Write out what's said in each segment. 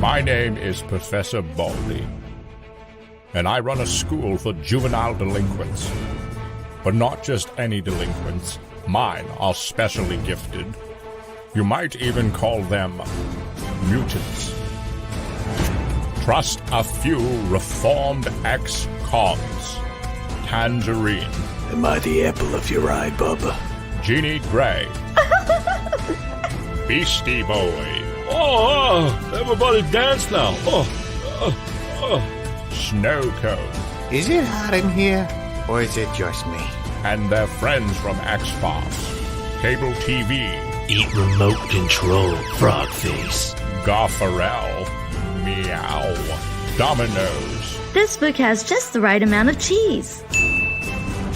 My name is Professor Baldy, and I run a school for juvenile delinquents. But not just any delinquents. Mine are specially gifted. You might even call them mutants. Trust a few reformed ex-cons. Tangerine. Am I the apple of your eye, Bubba? Jeannie Gray. Beastie Boy. Everybody dance now. Snow Cone. Is it hot in here, or is it just me? And their friends from X-FARCE. Cable TV. Eat remote control, frog face. Garfarel. Meow. Dominoes. This book has just the right amount of cheese.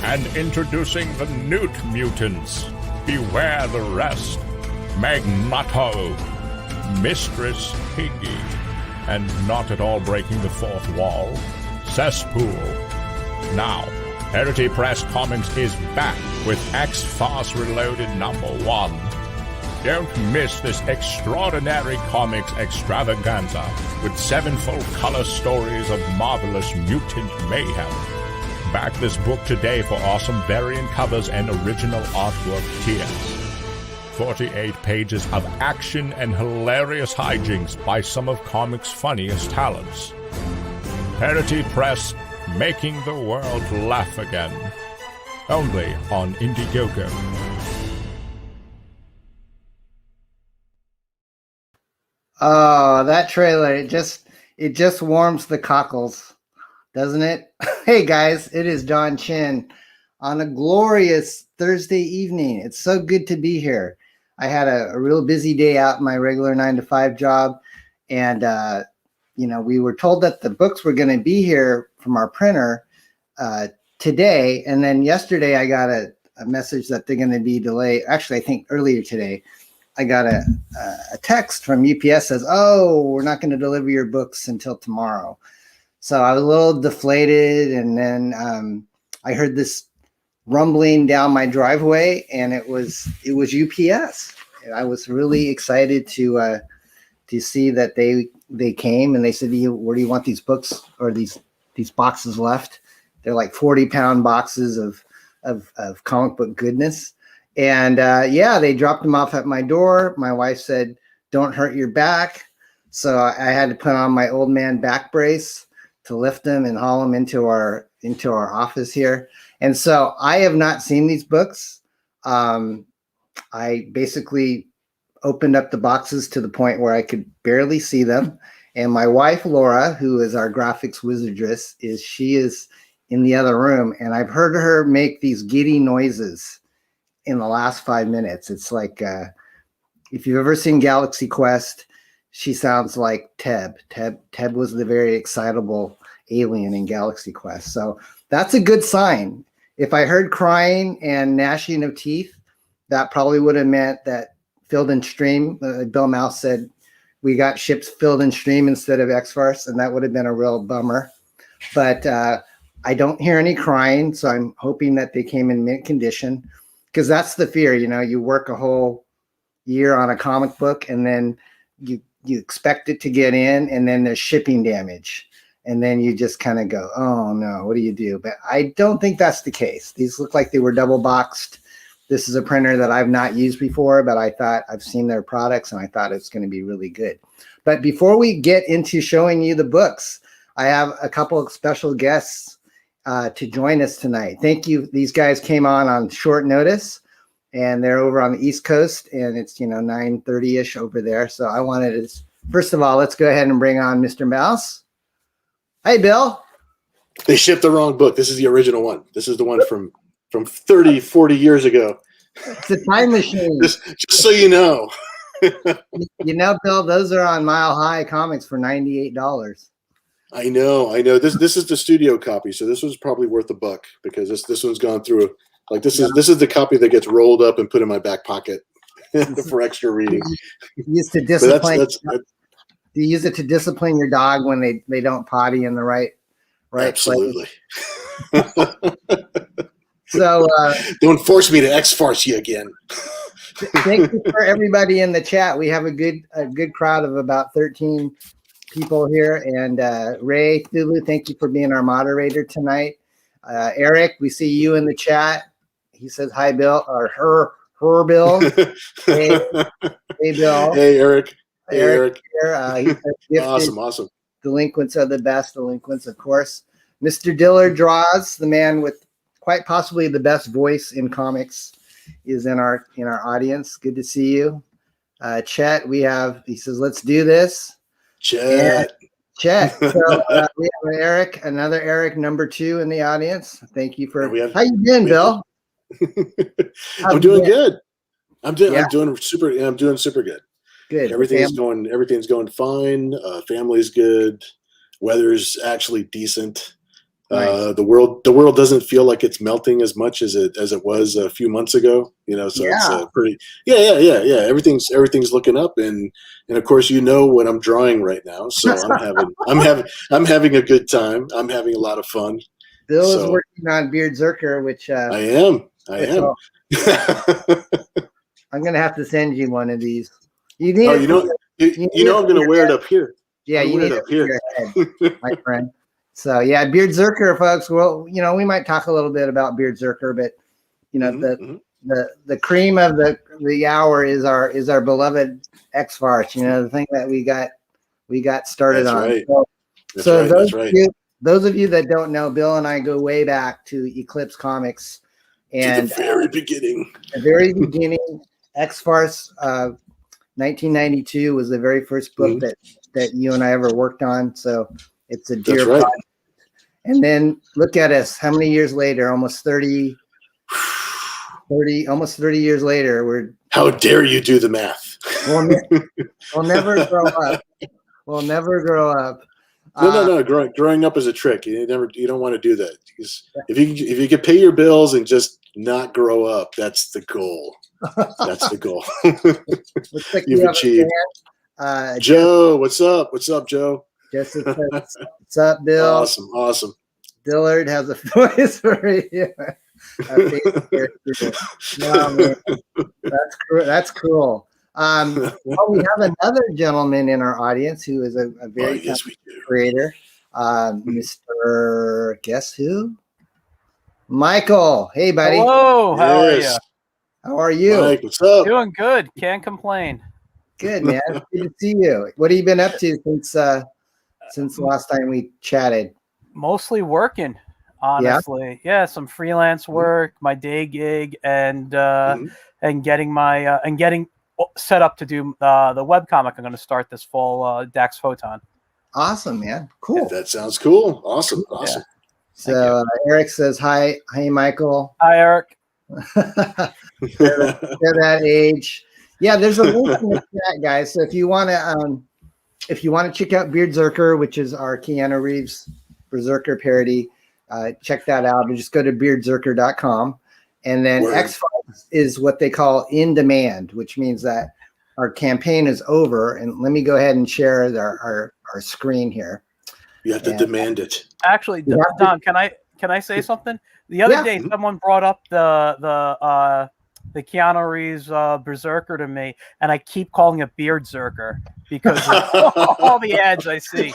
And introducing the Newt Mutants. Beware the rest. Magneto. Mistress Piggy. And not at all breaking the fourth wall. Cesspool. Now, Heritage Press Comics is back with X-FARCE Reloaded #1. Don't miss this extraordinary comics extravaganza with 7 full color stories of marvelous mutant mayhem. Back this book today for awesome variant covers and original artwork tiers. 48 pages of action and hilarious hijinks by some of comics' funniest talents. Heritage Press, making the world laugh again. Only on Indiegogo. Oh, that trailer, it just warms the cockles, doesn't it? Hey guys, it is John Chin on a glorious Thursday evening. It's so good to be here. I had a real busy day out in my regular 9-to-5 job, and we were told that the books were going to be here from our printer today, and then yesterday I got a message that they're going to be delayed. Actually, I think earlier today I got a text from UPS says, "Oh, we're not going to deliver your books until tomorrow." So I was a little deflated, and then I heard this rumbling down my driveway, and it was UPS. And I was really excited to see that they came, and they said, "Where do you want these books or these boxes left?" They're like 40-pound boxes of comic book goodness. And they dropped them off at my door. My wife said, "Don't hurt your back." So I had to put on my old man back brace to lift them and haul them into our office here. And so I have not seen these books. I basically opened up the boxes to the point where I could barely see them. And my wife, Laura, who is our graphics wizardress, she is in the other room. And I've heard her make these giddy noises in the last 5 minutes. It's like, if you've ever seen Galaxy Quest, she sounds like Teb. Teb was the very excitable alien in Galaxy Quest. So that's a good sign. If I heard crying and gnashing of teeth, that probably would have meant that Filled and Stream, Bill Mouse said, we got ships Filled and Stream instead of X-FARCE, and that would have been a real bummer. But I don't hear any crying, so I'm hoping that they came in mint condition, because that's the fear. You work a whole year on a comic book, and then you expect it to get in, and then there's shipping damage. And then you just kind of go, "Oh no, what do you do?" But I don't think that's the case. These look like they were double boxed. This is a printer that I've not used before, but I thought I've seen their products and I thought it's going to be really good. But before we get into showing you the books, I have a couple of special guests to join us tonight. Thank you. These guys came on short notice, and they're over on the East Coast, and it's 9:30ish over there. So I wanted to, first of all, let's go ahead and bring on Mr. Mouse. Hey, Bill. They shipped the wrong book. This is the original one. This is the one from 30, 40 years ago. It's a time machine. just so you know. Bill, those are on Mile High Comics for $98. I know. This is the studio copy, so this was probably worth $1 because this one's gone through. Like this is the copy that gets rolled up and put in my back pocket for extra reading. Used to discipline. Do you use it to discipline your dog when they don't potty in the right Absolutely. place? So don't force me to X-FARCE you again. Thank you for everybody in the chat. We have a good crowd of about 13 people here. And Ray Thulu, thank you for being our moderator tonight. Eric, we see you in the chat. He says hi, Bill, or her Bill. Hey, Bill. Hey, Eric. Hey, Eric. Here, he says, gifted. Awesome. Delinquents are the best. Delinquents, of course. Mr. Dillard Draws, the man with quite possibly the best voice in comics, is in our audience. Good to see you. Chet, he says, let's do this. Chet. So we have another Eric, number 2 in the audience. Thank you for. How you been, Bill? I'm doing good. I'm doing super good. Good. Everything's going fine. Family's good. Weather's actually decent. Nice. The world doesn't feel like it's melting as much as it was a few months ago. So it's pretty. Yeah. Everything's looking up, and of course what I'm drawing right now. So I'm having a good time. I'm having a lot of fun. Bill is working on Beard Zerker, which I am. I'm gonna have to send you one of these. I'm gonna wear it up here. Yeah, you need it up here, my friend. So yeah, Beard Zerker, folks. Well, we might talk a little bit about Beard Zerker, but the cream of the hour is our beloved X-FARCE. The thing that we got started on. Right. Those of you that don't know, Bill and I go way back to Eclipse Comics, and to the very beginning. The very beginning, X-FARCE, 1992 was the very first book that you and I ever worked on. So it's a dear project. And then look at us. How many years later? Almost 30 years later. How dare you do the math? We'll never grow up. We'll never grow up. No. Growing up is a trick. You don't want to do that. Because if you can pay your bills and just not grow up, that's the goal. That's the goal. You've achieved. Joe, what's up? What's up, Joe? Jessica, what's up, Bill? Awesome. Dillard has a voice for you. No, man. That's cool. We have another gentleman in our audience who is a very talented creator. Mr. Guess who? Michael. Hey, buddy. Hello. How are you? How are you? Mike, what's up? Doing good. Can't complain. Good, man. Good to see you. What have you been up to since the last time we chatted? Mostly working, honestly. Yeah, some freelance work, my day gig, and getting my getting set up to do the webcomic I'm going to start this fall, Dax Photon. Awesome, man. Cool. Yeah, that sounds cool. Awesome. Yeah. So Eric says hi. Hey, Michael. Hi, Eric. They're that age. Yeah, there's a link in the chat, guys. So if you want to check out Beard Zerker, which is our Keanu Reeves Berserker parody, check that out. Or just go to beardzerker.com. And then X-FARCE is what they call in demand, which means that our campaign is over. And let me go ahead and share our screen here. You have to demand it. Actually, Don, can I say something? The other day, someone brought up the Keanu Reeves Berserker to me, and I keep calling it Beard Zerker because of all the ads I see.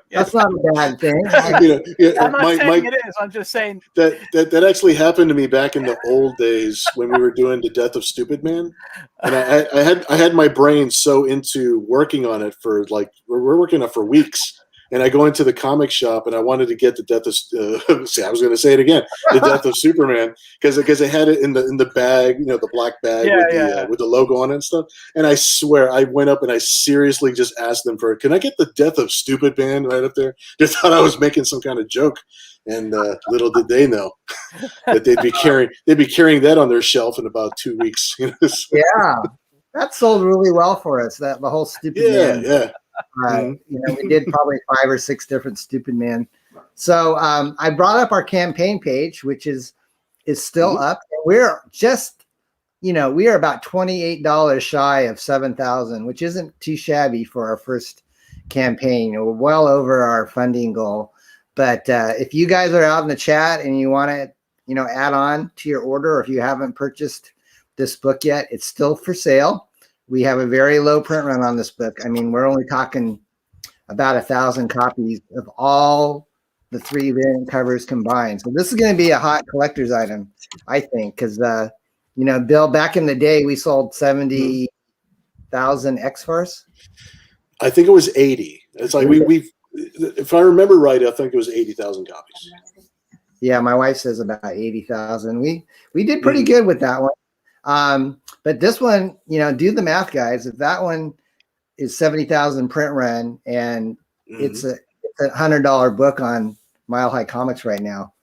That's not a bad thing. I'm not saying it is. I'm just saying that actually happened to me back in the old days when we were doing the Death of Stupid Man, and I had my brain so into working on it for we're working on it for weeks. And I go into the comic shop and I wanted to get the Death of I was going to say it again, the Death of Superman, because they had it in the bag, the black bag with the logo on it and stuff. And I swear I went up and I seriously just asked them for, can I get the Death of Stupid Man right up there? They thought I was making some kind of joke, and little did they know that they'd be carrying that on their shelf in about 2 weeks. Yeah, that sold really well for us. That the whole Stupid Man. Yeah. We did probably 5 or 6 different Stupid Men. So I brought up our campaign page, which is still up. We're just, we are about $28 shy of 7,000, which isn't too shabby for our first campaign. We're well over our funding goal. But if you guys are out in the chat and you want to, add on to your order, or if you haven't purchased this book yet, it's still for sale. we have a very low print run on this book. I mean, we're only talking about 1,000 copies of all the 3 variant covers combined. So this is going to be a hot collector's item, I think, because Bill, back in the day, we sold 70,000 X-FARCE. I think it was 80. It's like we've, if I remember right, I think it was 80,000 copies. Yeah, my wife says about 80,000. We did pretty good with that one. But this one, do the math, guys. If that one is 70,000 print run and it's a $100 book on Mile High Comics right now,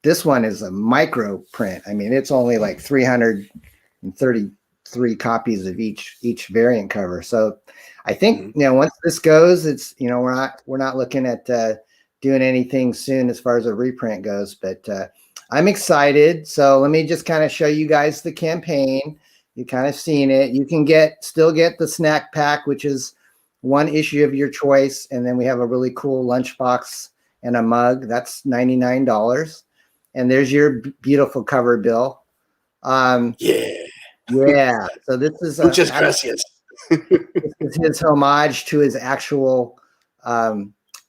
this one is a micro print. I mean, it's only like 333 copies of each variant cover. So I think once this goes, it's we're not looking at doing anything soon as far as a reprint goes, but I'm excited. So let me just kind of show you guys the campaign. You kind of seen it. You can still get the snack pack, which is 1 issue of your choice. And then we have a really cool lunchbox and a mug. That's $99. And there's your beautiful cover, Bill. Yeah. So this is Muchas gracias. This is his homage to his actual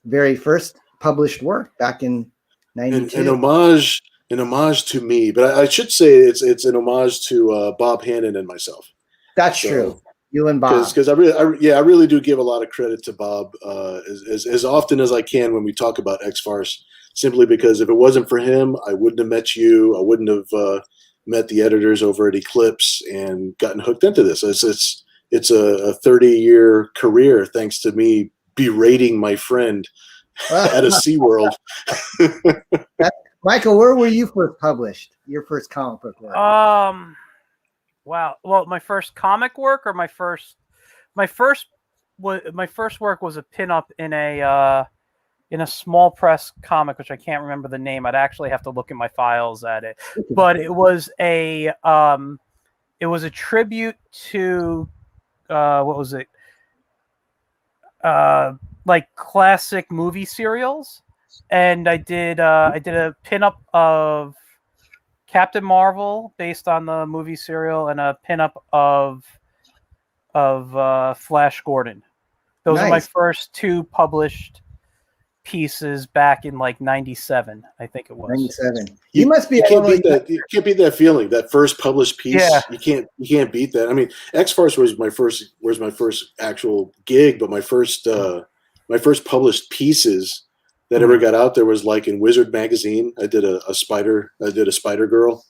very first published work back in 92. An homage to me, but I should say it's an homage to Bob Hannon and myself. That's true. You and Bob. Because I really do give a lot of credit to Bob as often as I can when we talk about X-FARCE, simply because if it wasn't for him, I wouldn't have met you. I wouldn't have met the editors over at Eclipse and gotten hooked into this. It's a 30-year career thanks to me berating my friend at a SeaWorld. Michael, where were you first published? Your first comic book work? Wow. Well, my first comic work or my first work was a pinup in a small press comic, which I can't remember the name. I'd actually have to look at my files at it. But it was a tribute to what was it? Like classic movie serials. And I did a pinup of Captain Marvel based on the movie serial and a pinup of Flash Gordon. Those are my first 2 published pieces back in like 97, I think it was. 97. You must be you can't beat that feeling, that first published piece. Yeah. You can't beat that. I mean, X-FARCE was my first actual gig, but my first published pieces that ever got out there was like in Wizard magazine. I did a Spider Girl,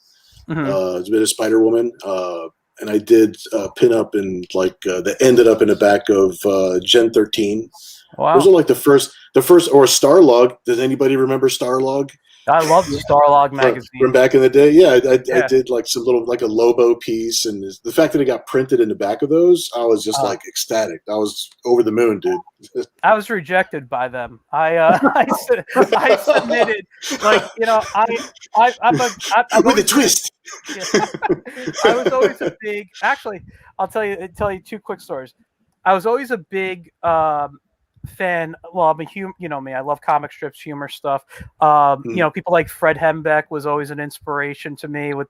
a bit of Spider Woman, and I did pin up in like that ended up in the back of Gen 13. Wow, those are like the first or Starlog. Does anybody remember Starlog? I love the Starlog magazine from back in the day. Yeah, I did like some little like a Lobo piece, and the fact that it got printed in the back of those, I was just like ecstatic. I was over the moon, dude. I was rejected by them. I submitted like I'm with a twist. Yeah. I was always a big. Actually, I'll tell you 2 quick stories. I was always a big fan. Well, I'm a me. I love comic strips, humor stuff. People like Fred Hembeck was always an inspiration to me with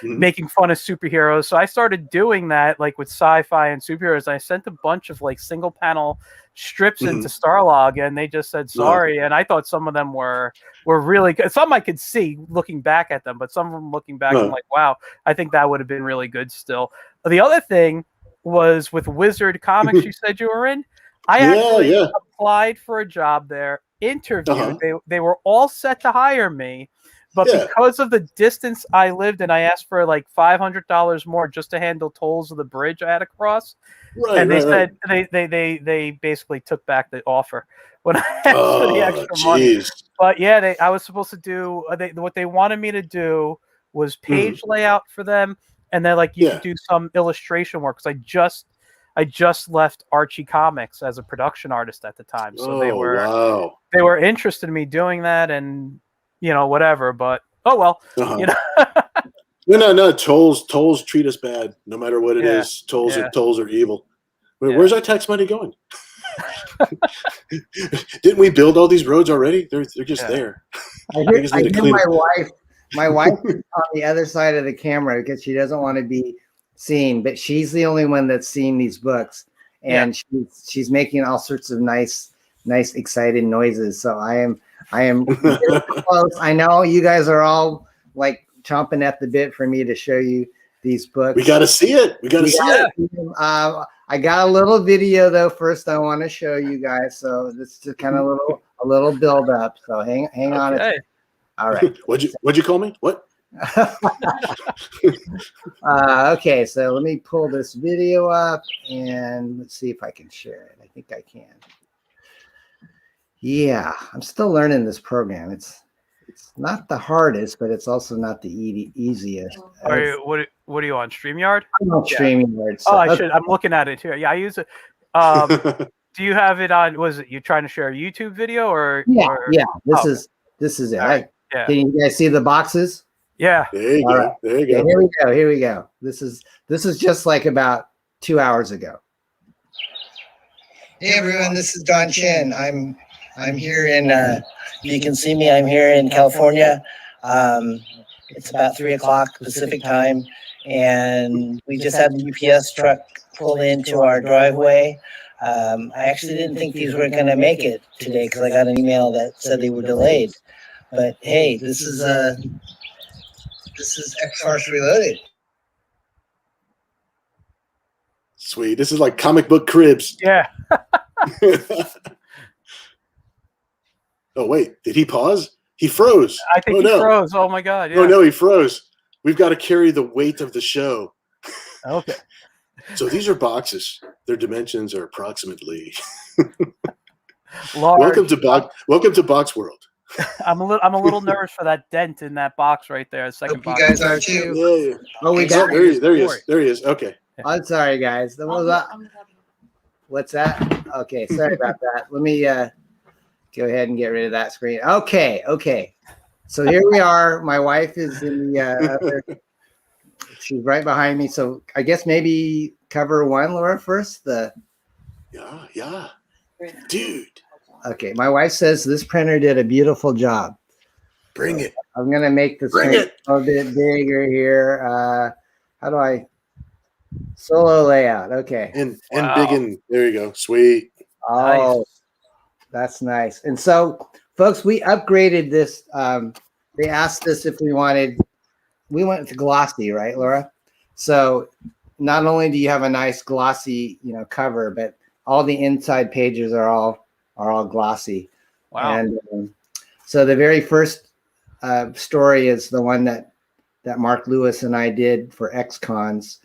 making fun of superheroes. So I started doing that like with sci-fi and superheroes. I sent a bunch of like single panel strips into Starlog, and they just said sorry. And I thought some of them were really good. Some I could see looking back at them, but some of them looking back, I'm like, wow, I think that would have been really good still. The other thing was with Wizard Comics you said you were in. I actually applied for a job there, interviewed. They were all set to hire me, but because of the distance I lived in, I asked for like $500 more just to handle tolls of the bridge I had to cross. And they said they basically took back the offer when I asked for the extra money. But yeah, I was supposed to do what they wanted me to do was page layout for them, and then like you could do some illustration work because I just left Archie Comics as a production artist at the time, so they were interested in me doing that, and whatever. But no. Tolls treat us bad, no matter what it is. Tolls are evil. Where's our tax money going? Didn't we build all these roads already? They're just there. I hear my wife is on the other side of the camera because she doesn't want to be seen, but she's the only one that's seen these books, and she's making all sorts of nice, excited noises. So I am close. I know you guys are all like chomping at the bit for me to show you these books. We got to see it. We got to see it. I got a little video though. First, I want to show you guys. So this is kind of a little build up. So hang on. All right. What'd you call me? What? Okay, so let me pull this video up and let's see if I can share it. I think I can. Yeah, I'm still learning this program. It's not the hardest, but it's also not the easiest. What are you on, StreamYard? I'm on StreamYard. So, I'm looking at it here. Yeah, I use it. Do you have it on? Was it you trying to share a YouTube video or? Yeah. This is it. Right. Yeah. Can you guys see the boxes? Yeah. There you go. Right. There you go. Okay, here we go. This is just like about 2 hours ago. Hey everyone, this is Don Chin. I'm here in. You can see me. I'm here in California. It's about 3 o'clock Pacific time, and we just had the UPS truck pull into our driveway. I actually didn't think these were going to make it today because I got an email that said they were delayed. But hey, this is X-FARCE Reloaded. Sweet. This is like comic book cribs. Yeah. Oh wait, did he pause? He froze. I think he froze. Oh my God. Yeah. Oh no, he froze. We've got to carry the weight of the show. Okay. So these are boxes. Their dimensions are approximately. Large. Welcome to Box World. I'm a little nervous for that dent in that box right there. Second box. You guys are too. Yeah. Oh, we got there he is. There he is. Okay. I'm sorry, guys. What's that? Okay, sorry about that. Let me go ahead and get rid of that screen. Okay. So here we are. My wife is in the she's right behind me. So I guess maybe cover one, Laura, first. Yeah. Dude. Okay, my wife says this printer did a beautiful job. Bring it. I'm gonna make the screen a bit bigger here. How do I solo layout? Okay. And big and there you go. Sweet. Oh, nice. That's nice. And so, folks, we upgraded this. They asked us if we went to glossy, right, Laura? So not only do you have a nice glossy, cover, but all the inside pages are all glossy. Wow. And so the very first story is the one that Mark Lewis and I did for X-Cons.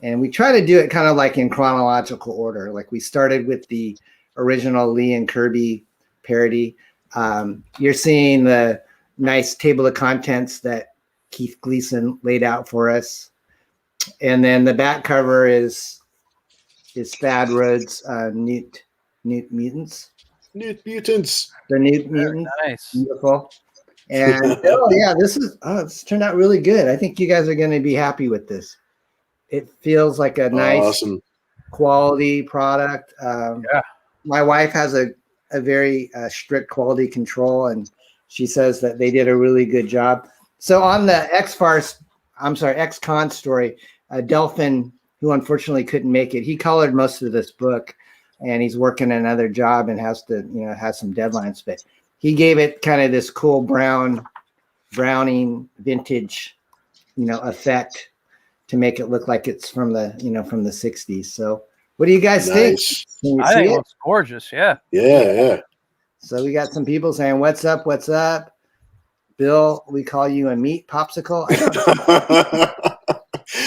And we try to do it kind of like in chronological order. Like we started with the original Lee and Kirby parody. You're seeing the nice table of contents that Keith Gleason laid out for us. And then the back cover is Thad Rhodes' Newt Mutants. Newt Mutants. They're Newt Mutants. Nice. Beautiful. And this turned out really good. I think you guys are going to be happy with this. It feels like a nice awesome quality product. My wife has a very strict quality control, and she says that they did a really good job. So on the X-Con story, Delphin, who unfortunately couldn't make it, he colored most of this book, and he's working another job and has some deadlines. But he gave it kind of this cool browning vintage, effect to make it look like it's from the 60s. So what do you guys think? I think it looks gorgeous. Yeah. Yeah. So we got some people saying, "What's up? What's up?" Bill, we call you a meat popsicle.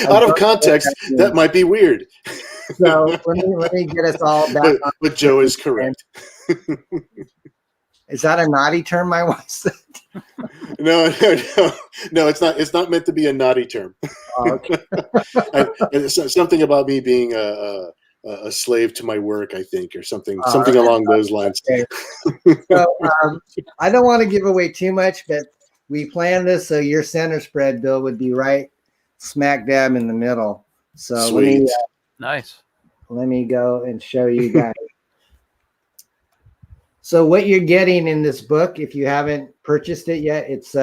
Out of context, that might be weird. So let me get us all back. But Joe is correct. Is that a naughty term, my wife said? No, it's not. It's not meant to be a naughty term. Oh, okay. It's something about me being a slave to my work, I think, or something along those lines. Okay. So I don't want to give away too much, but we planned this so your center spread, Bill, would be right smack dab in the middle. So sweet. Nice. Let me go and show you guys. So what you're getting in this book, if you haven't purchased it yet, it's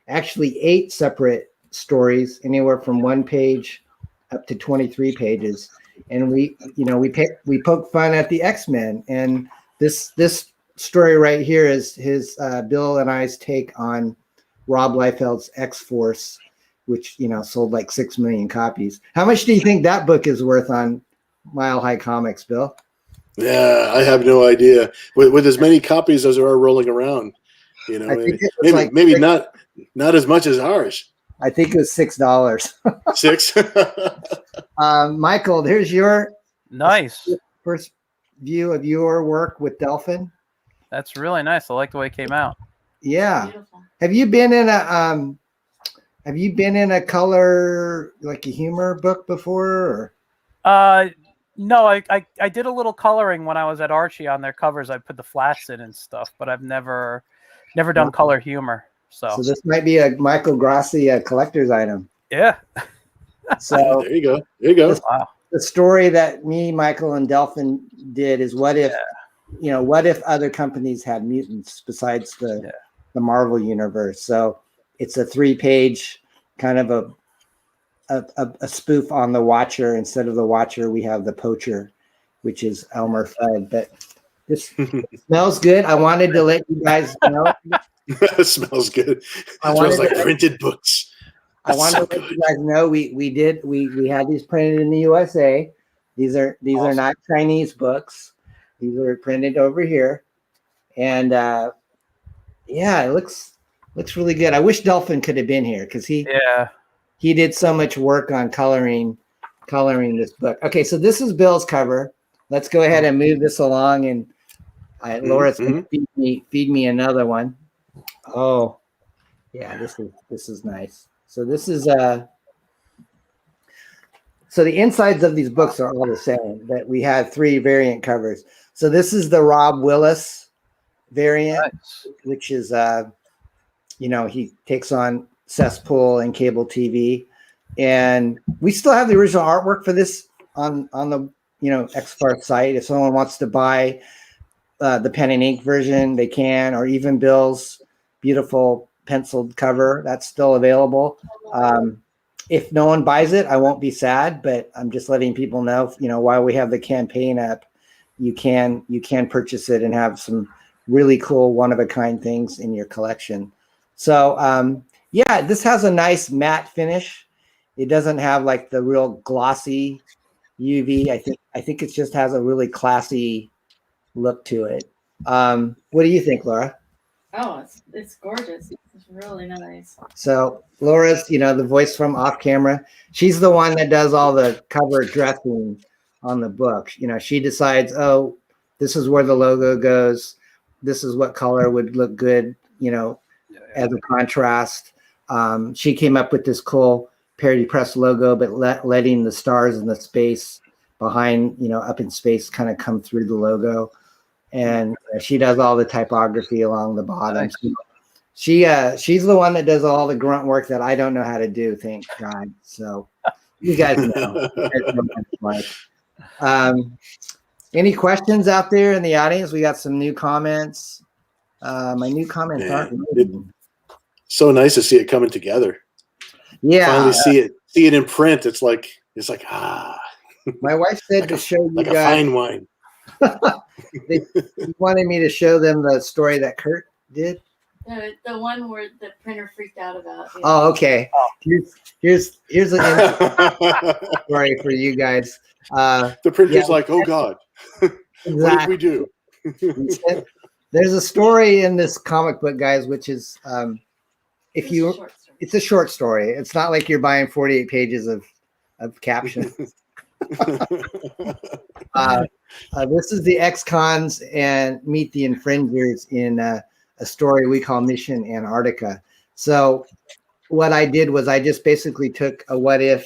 actually 8 separate stories, anywhere from 1 page up to 23 pages. And we poke fun at the X-Men. And this story right here is his Bill and I's take on Rob Liefeld's X-FARCE, which sold like 6 million copies. How much do you think that book is worth on Mile High Comics, Bill? Yeah, I have no idea. With as many copies as there are rolling around, maybe not as much as ours. I think it was $6. 6. Michael, here's your nice first view of your work with Delphin. That's really nice. I like the way it came out. Yeah. Beautiful. Have you been in a color, like a humor book before? Or? No, I did a little coloring when I was at Archie on their covers. I put the flats in and stuff, but I've never done color humor. So this might be a Michael Grassi collector's item. Yeah. So there you go. Wow. The story that me, Michael, and Delphin did is what if other companies had mutants besides the Marvel universe? So it's a 3-page kind of a spoof on the Watcher. Instead of the Watcher, we have the Poacher, which is Elmer Fudd. But this smells good. I wanted to let you guys know. It smells good. It smells like printed books. I wanted to let you guys know we had these printed in the USA. These are not Chinese books. These are printed over here, and it looks really good. I wish Delphin could have been here because he did so much work on coloring this book. Okay, so this is Bill's cover. Let's go ahead and move this along, and Laura's going to feed me another one. Oh, yeah, this is nice. So this is so the insides of these books are all the same, but we have 3 variant covers. So this is the Rob Willis variant, which is he takes on Cesspool and cable TV, and we still have the original artwork for this on the X-FARCE site. If someone wants to buy the pen and ink version, they can, or even Bill's beautiful penciled cover, that's still available. If no one buys it, I won't be sad, but I'm just letting people know, while we have the campaign up, you can purchase it and have some really cool one-of-a-kind things in your collection. So this has a nice matte finish. It doesn't have like the real glossy UV. I think it just has a really classy look to it. What do you think, Laura? Oh, it's gorgeous. It's really nice. So Laura's, the voice from off camera. She's the one that does all the cover dressing on the book. She decides, oh, this is where the logo goes. This is what color would look good, as a contrast. She came up with this cool Parody Press logo, but letting the stars in the space behind, up in space kind of come through the logo. And she does all the typography along the bottom. Nice. She's the one that does all the grunt work that I don't know how to do, thank God. So you guys know. Any questions out there in the audience? We got some new comments. My new comments aren't moving. So nice to see it coming together. Yeah. Finally see it in print. It's like My wife said to show you like guys. A fine wine. They wanted me to show them the story that Kurt did. The one where the printer freaked out about. Yeah. Oh, okay. Here's an story for you guys. The printer's like, oh God, what did we do? There's a story in this comic book, guys, which is it's a short story. It's not like you're buying 48 pages of captions. This is the ex-cons and meet the infringers in a story we call Mission Antarctica. So what I did was I just basically took a what if,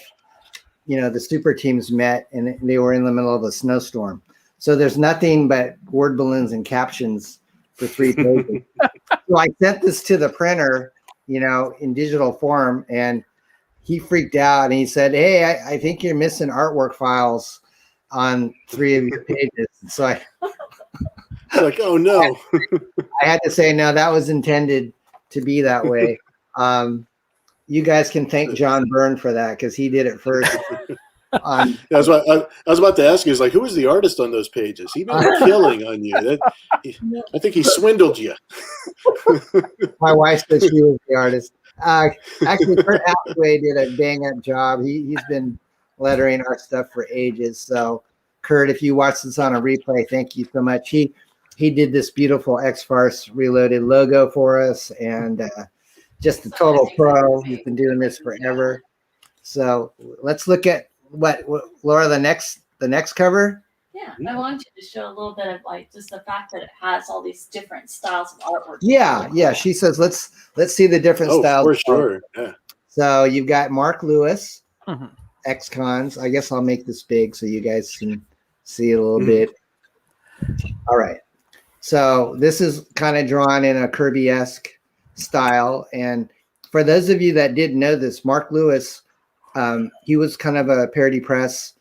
the super teams met and they were in the middle of a snowstorm. So there's nothing but word balloons and captions for 3 pages. So I sent this to the printer, in digital form, and he freaked out and he said, hey, I think you're missing artwork files on 3 of your pages. So I like, oh no. I had to say, no, that was intended to be that way. You guys can thank John Byrne for that because he did it first. on That's what I was about to ask you. Is like, who was the artist on those pages? He made a killing on you. I think he swindled you. my wife said she was the artist. Actually, Kurt Hathaway did a bang up job. He's been lettering our stuff for ages. So, Kurt, if you watch this on a replay, thank you so much. He did this beautiful X-FARCE Reloaded logo for us, and just a total pro. He's been doing this forever. So let's look at what Laura, the next cover. Yeah, I want you to show a little bit of like just the fact that it has all these different styles of artwork. Yeah. She says let's see the different styles. For sure. Yeah. So you've got Mark Lewis, X-Cons. I guess I'll make this big so you guys can see it a little bit. All right. So this is kind of drawn in a Kirby-esque style. And for those of you that didn't know this, Mark Lewis, he was kind of a parody press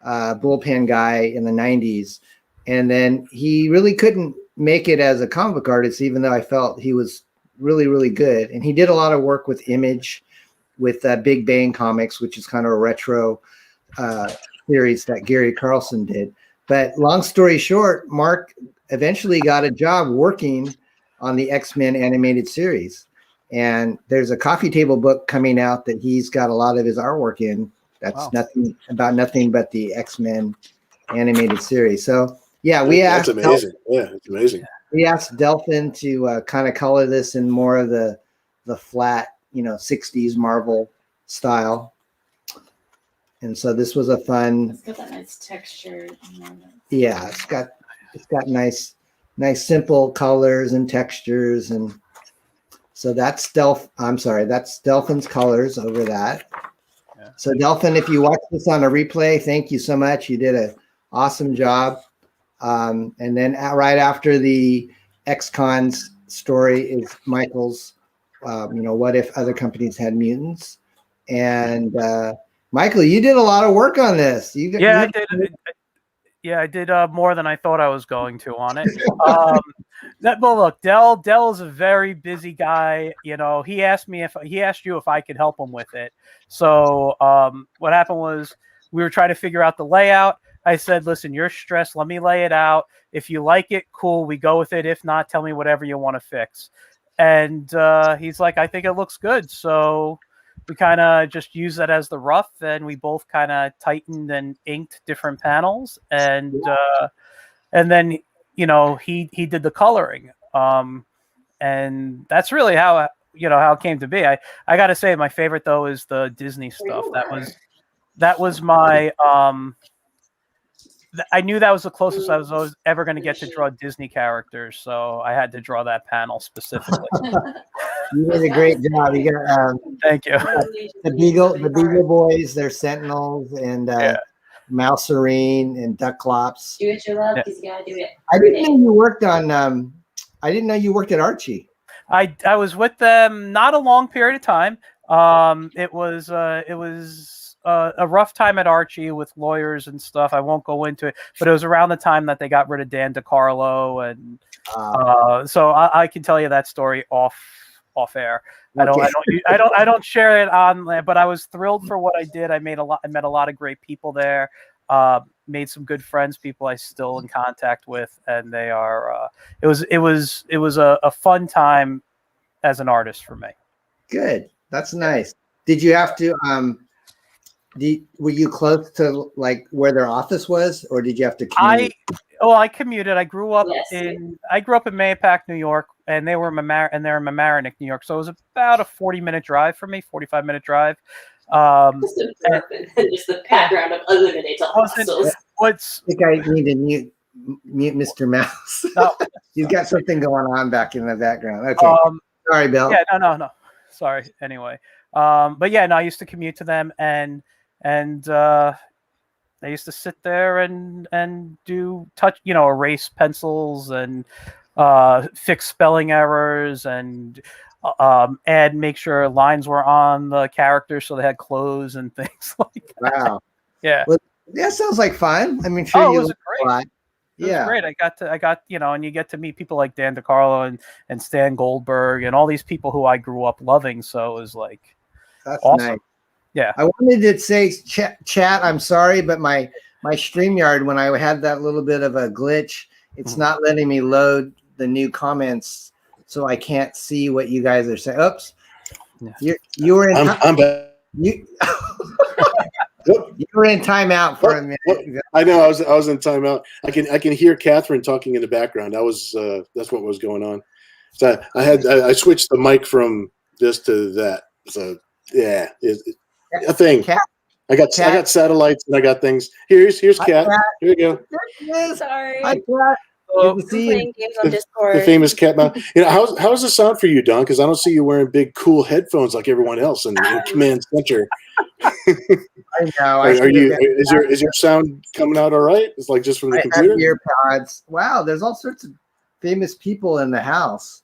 bullpen guy in the 90s. And then he really couldn't make it as a comic book artist, even though I felt he was really, really good. And he did a lot of work with Image, with Big Bang Comics, which is kind of a retro series that Gary Carlson did. But long story short, Mark eventually got a job working on the X-Men animated series. And there's a coffee table book coming out that he's got a lot of his artwork in. That's nothing but the X-Men animated series. So yeah, that's amazing. It's amazing. We asked Delphin to kind of color this in more of the flat, 60s Marvel style. And so this was a fun. It's got that nice texture. Yeah, it's got nice simple colors and textures, and so that's Delphin's colors over that. Yeah. So Delphin, if you watch this on a replay, thank you so much. You did an awesome job. And then right after the X-Cons story is Michael's, what if other companies had mutants? And Michael, you did a lot of work on this. I did. Yeah, I did more than I thought I was going to on it. But look, Dell is a very busy guy. He asked you if I could help him with it. So what happened was we were trying to figure out the layout. I said, listen, you're stressed. Let me lay it out. If you like it, cool. We go with it. If not, tell me whatever you want to fix. And he's like, I think it looks good. So we kind of just used that as the rough, and we both kind of tightened and inked different panels, and then he did the coloring, and that's really how it came to be. I got to say, my favorite though is the Disney stuff. That was my I knew that was the closest I was ever going to get to draw Disney characters, so I had to draw that panel specifically. You did a great job. You got thank you. The Beagle Boys, they're Sentinels, and Mouserine and Ducklops. Do what you love because you gotta do it. I didn't know you worked on. I didn't know you worked at Archie. I was with them not a long period of time. It was a rough time at Archie with lawyers and stuff. I won't go into it, but it was around the time that they got rid of Dan DiCarlo, and so I can tell you that story off air. Okay. I don't share it on, but I was thrilled for what I did. I met a lot of great people there. Made some good friends, people I still in contact with, and they are. It was a fun time as an artist for me. Good, that's nice. Did you have to? Were you close to like where their office was, or did you have to commute? I commuted. I grew up in Mayapack, New York, and they're in Mamaroneck, New York. So it was about a 40-minute drive for me, 45-minute drive. Just the background of eliminate all hustles. I think I need to mute Mr. Mouse. No. He's got something going on back in the background. Okay. Sorry, Bill. Yeah, no. Sorry. Anyway. But yeah, no, I used to commute to them, and I used to sit there and do erase pencils and fix spelling errors and make sure lines were on the characters so they had clothes and things like that. Wow. Yeah. Well, that sounds like fun. I mean, sure. It was great. It was great. I got, and you get to meet people like Dan DiCarlo and Stan Goldberg and all these people who I grew up loving. So it was like, that's awesome. Nice. Yeah. I wanted to say, chat. I'm sorry, but my StreamYard, when I had that little bit of a glitch, it's not letting me load the new comments, so I can't see what you guys are saying. Oops, you were in. I'm back. You were in timeout for a minute. I know. I was in timeout. I can hear Catherine talking in the background. That's what was going on. So I switched the mic from this to that. So yeah, a thing. Cat, I got satellites and I got things. Here's Cat. Here you go. Sorry. Hi, Cat. I'm playing games on Discord. The famous cat mouth. How's the sound for you, Don? Because I don't see you wearing big, cool headphones like everyone else in Command Center. I know. Is your sound coming out all right? It's like just from the computer. I have ear pods. Wow, there's all sorts of famous people in the house.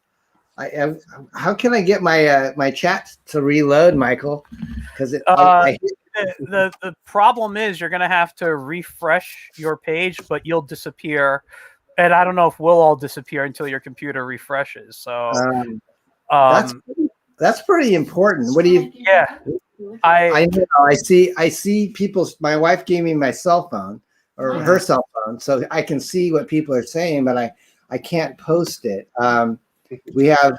How can I get my chat to reload, Michael? Because the problem is you're gonna have to refresh your page, but you'll disappear. And I don't know if we'll all disappear until your computer refreshes. So that's pretty important. What do you? Yeah, I know. I see people. My wife gave me my cell phone or her cell phone, so I can see what people are saying, but I can't post it. We have.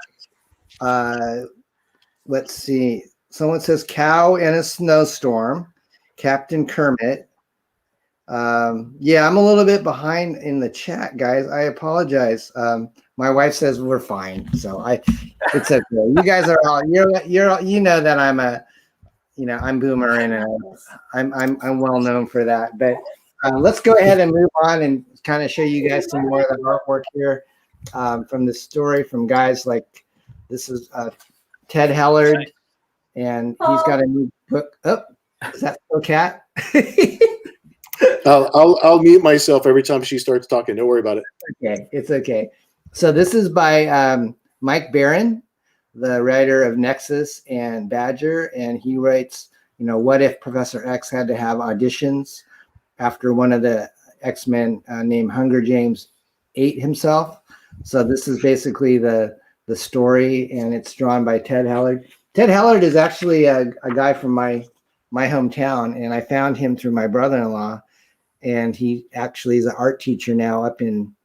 Let's see. Someone says cow in a snowstorm. Captain Kermit. Yeah, I'm a little bit behind in the chat, guys. I apologize. My wife says we're fine, so it's okay. You guys are all you know that I'm boomer and I'm well known for that. But let's go ahead and move on and kind of show you guys some more of the artwork here from the story from guys like this is Ted Hellard, and he's got a new book. Oh, is that still Cat? I'll mute myself every time she starts talking. Don't worry about it. Okay, it's okay. So this is by Mike Barron, the writer of Nexus and Badger, and he writes, what if Professor X had to have auditions after one of the X-Men named Hunger James ate himself? So this is basically the story, and it's drawn by Ted Hellard. Ted Hellard is actually a guy from my hometown, and I found him through my brother-in-law. And he actually is an art teacher now up in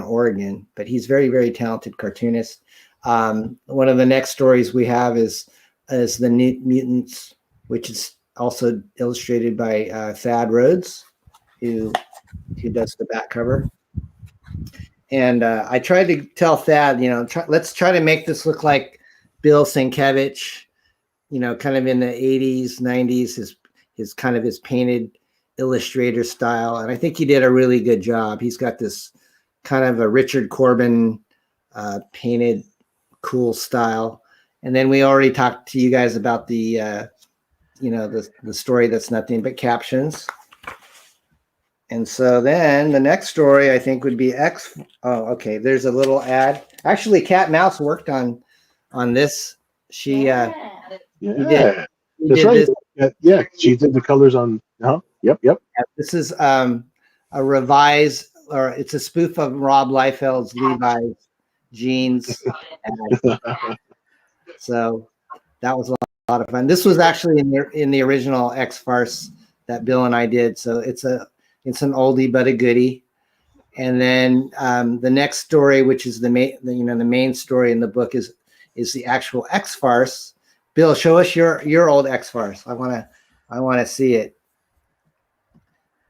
Oregon, but he's very, very talented cartoonist. One of the next stories we have is the New Mutants, which is also illustrated by Thad Rhodes, who does the back cover. And I tried to tell Thad, let's try to make this look like Bill Sienkiewicz, kind of in the 80s, 90s, his painted illustrator style, and I think he did a really good job. He's got this kind of a Richard Corbin painted cool style. And then we already talked to you guys about the story that's nothing but captions. And so then the next story I think would be Oh, okay. There's a little ad. Actually, Cat Mouse worked on this. She Yeah. did That's right. this. Yeah, she did the colors on. Yep. Yeah, this is a revised, or it's a spoof of Rob Liefeld's Levi's jeans. So that was a lot of fun. This was actually in the original X-FARCE that Bill and I did. So it's an oldie but a goodie. And then the next story, which is the main story in the book, is the actual X-FARCE. Bill, show us your old X-FARCE. I want to see it.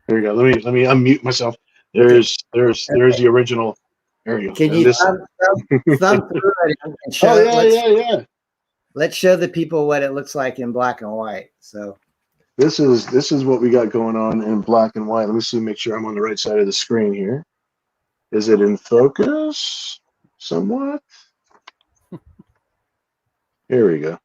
There we go. Let me unmute myself. There's the original. There you go. Can you thumb through it and show? Yeah. Let's show the people what it looks like in black and white. So this is what we got going on in black and white. Let me see, make sure I'm on the right side of the screen here. Is it in focus somewhat? Here we go.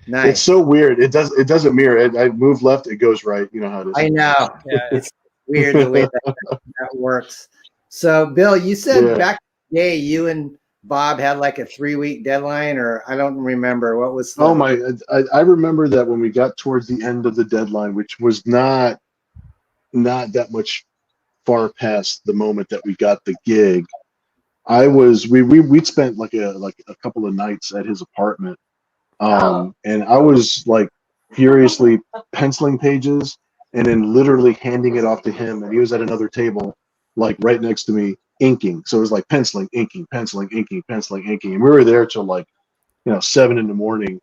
Nice. It's so weird. It doesn't mirror. I move left, it goes right. You know how it is. I know. Yeah, it's weird the way that works. So, Bill, you said back in the day you and Bob had like a 3-week deadline, or I don't remember what was. I remember that when we got towards the end of the deadline, which was not that much far past the moment that we got the gig. We'd spent like a couple of nights at his apartment, And I was like furiously penciling pages and then literally handing it off to him, and he was at another table, like right next to me, inking. So it was like penciling, inking, penciling, inking, penciling, inking, and we were there till like 7 in the morning,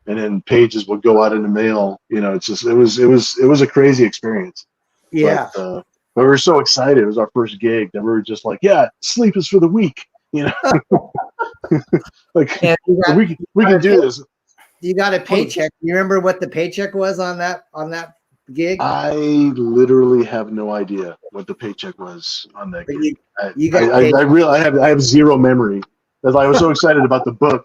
and then pages would go out in the mail. It's just it was a crazy experience. Yeah. But we were so excited. It was our first gig that we were just like, yeah, sleep is for the weak. Like we can do this. You got a paycheck. You remember what the paycheck was on that gig? I literally have no idea what the paycheck was on that gig. I have zero memory. That's I was so excited about the book.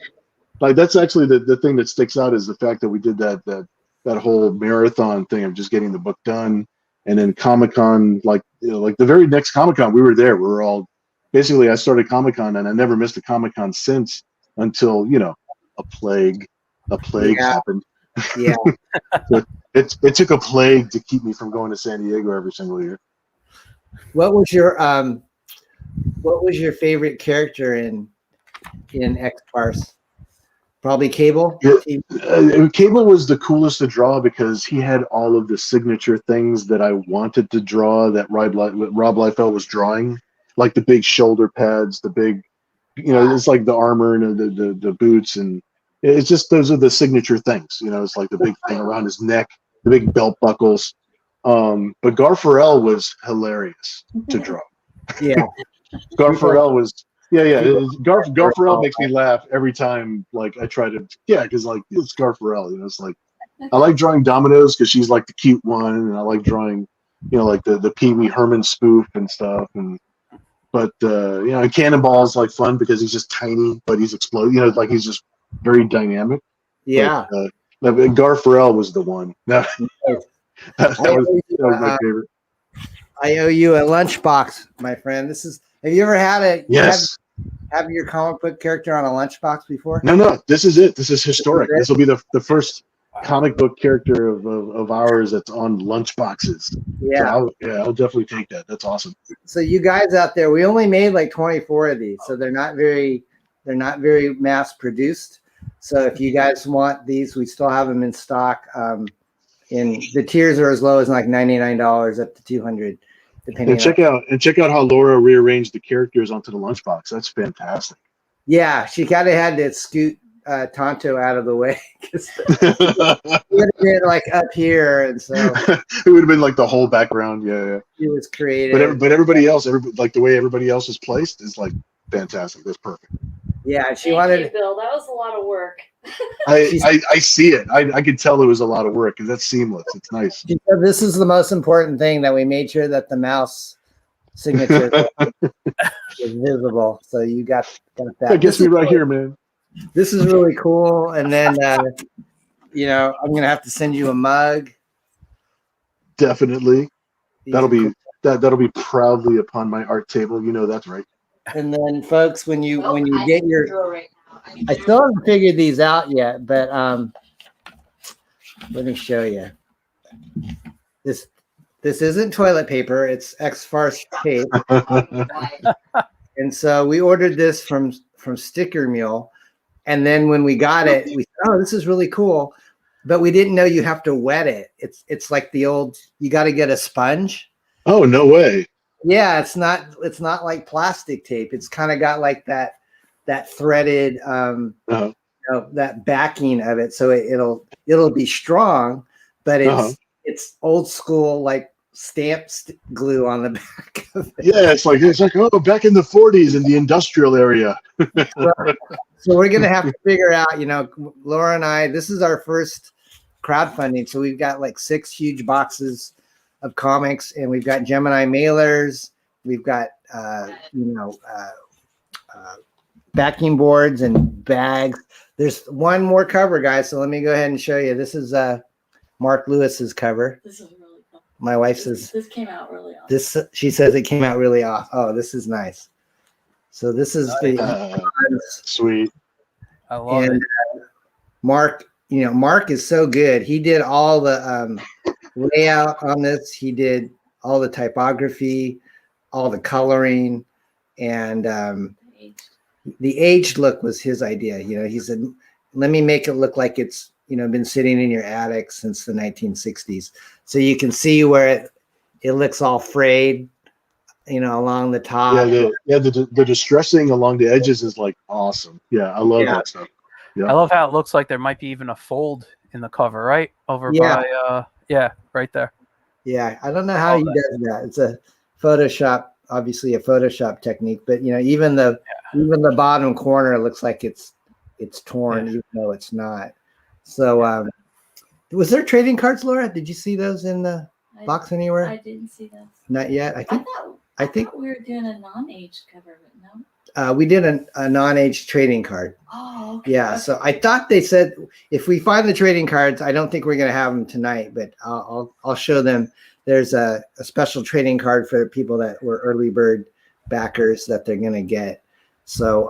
Like that's actually the thing that sticks out is the fact that we did that whole marathon thing of just getting the book done, and then Comic-Con, like the very next Comic-Con we were there. We were all basically I started Comic-Con and I never missed a Comic-Con since until a plague happened. Yeah. So it took a plague to keep me from going to San Diego every single year. What was your favorite character in X-FARCE? Probably Cable. Cable was the coolest to draw because he had all of the signature things that I wanted to draw that Rob Liefeld was drawing, like the big shoulder pads, the big, it's like the armor and the boots, and it's just those are the signature things. It's like the big thing around his neck, the big belt buckles. But Gar Farrell was hilarious to draw. Yeah, Gar Farrell was. Yeah. Gar Farrell makes me laugh every time. Like I try to, because like it's Gar Farrell. It's like I like drawing Dominoes because she's like the cute one, and I like drawing, like the Pee Wee Herman spoof and stuff. But Cannonball's like fun because he's just tiny, but he's exploding. Like he's just very dynamic. Yeah. But Gar Farrell was the one. That was my favorite. I owe you a lunchbox, my friend. Have you ever had a have your comic book character on a lunchbox before? No. This is it. This is historic. This will be the first comic book character of ours that's on lunchboxes. Yeah. So I'll definitely take that. That's awesome. So you guys out there, we only made like 24 of these, so they're not very mass produced. So if you guys want these, we still have them in stock. And the tiers are as low as like $99 up to $200. And check out how Laura rearranged the characters onto the lunchbox. That's fantastic. Yeah, she kind of had to scoot Tonto out of the way because it would have been like up here, and so it would have been like the whole background. Yeah. It was creative, but everybody else, like the way everybody else is placed, is like fantastic. That's perfect. Yeah, she Thank wanted. you, Bill. That was a lot of work. I see it. I could tell it was a lot of work because that's seamless. It's nice. She said this is the most important thing, that we made sure that the mouse signature is visible. So you got that. That gets me right here, man. This is really cool. And then I'm gonna have to send you a mug. Definitely. That'll be proudly upon my art table. That's right. And then, folks, when you get your, I still haven't figured these out yet, but let me show you. This isn't toilet paper; it's X-FARCE tape. And so we ordered this from Sticker Mule, and then when we got it, we said, "Oh, this is really cool," but we didn't know you have to wet it. It's like the old, you got to get a sponge. Oh, no way. Yeah, it's not like plastic tape. It's kind of got like that threaded that backing of it, so it'll be strong, but it's old school like glue on the back of it. Yeah, it's like back in the 40s in the industrial area. So we're gonna have to figure out, Laura and I, this is our first crowdfunding, so we've got like 6 huge boxes of comics, and we've got Gemini mailers, we've got backing boards and bags. There's one more cover, guys, so let me go ahead and show you. This is Mark Lewis's cover. This is really cool. My wife says this came out really awesome. She says it came out really awesome. Oh, this is nice. So this is sweet. I love it. Mark, Mark is so good. He did all the layout on this. He did all the typography, all the coloring, and the aged look was his idea. He said, let me make it look like it's, been sitting in your attic since the 1960s. So you can see where it looks all frayed, along the top. The distressing along the edges is like awesome. Yeah, I love that stuff. Yeah. I love how it looks like there might be even a fold in the cover, right? Over by right there. Yeah, I don't know how he does that. It's a Photoshop, obviously a Photoshop technique, but even the bottom corner looks like it's torn, even though it's not. So was there trading cards, Laura? Did you see those in the box anywhere? I didn't see those. Not yet. I think we were doing a non-age cover, but no. We did a non-age trading card. Oh, okay. Yeah. So I thought they said if we find the trading cards, I don't think we're going to have them tonight, but I'll show them. There's a special trading card for people that were early bird backers that they're going to get. So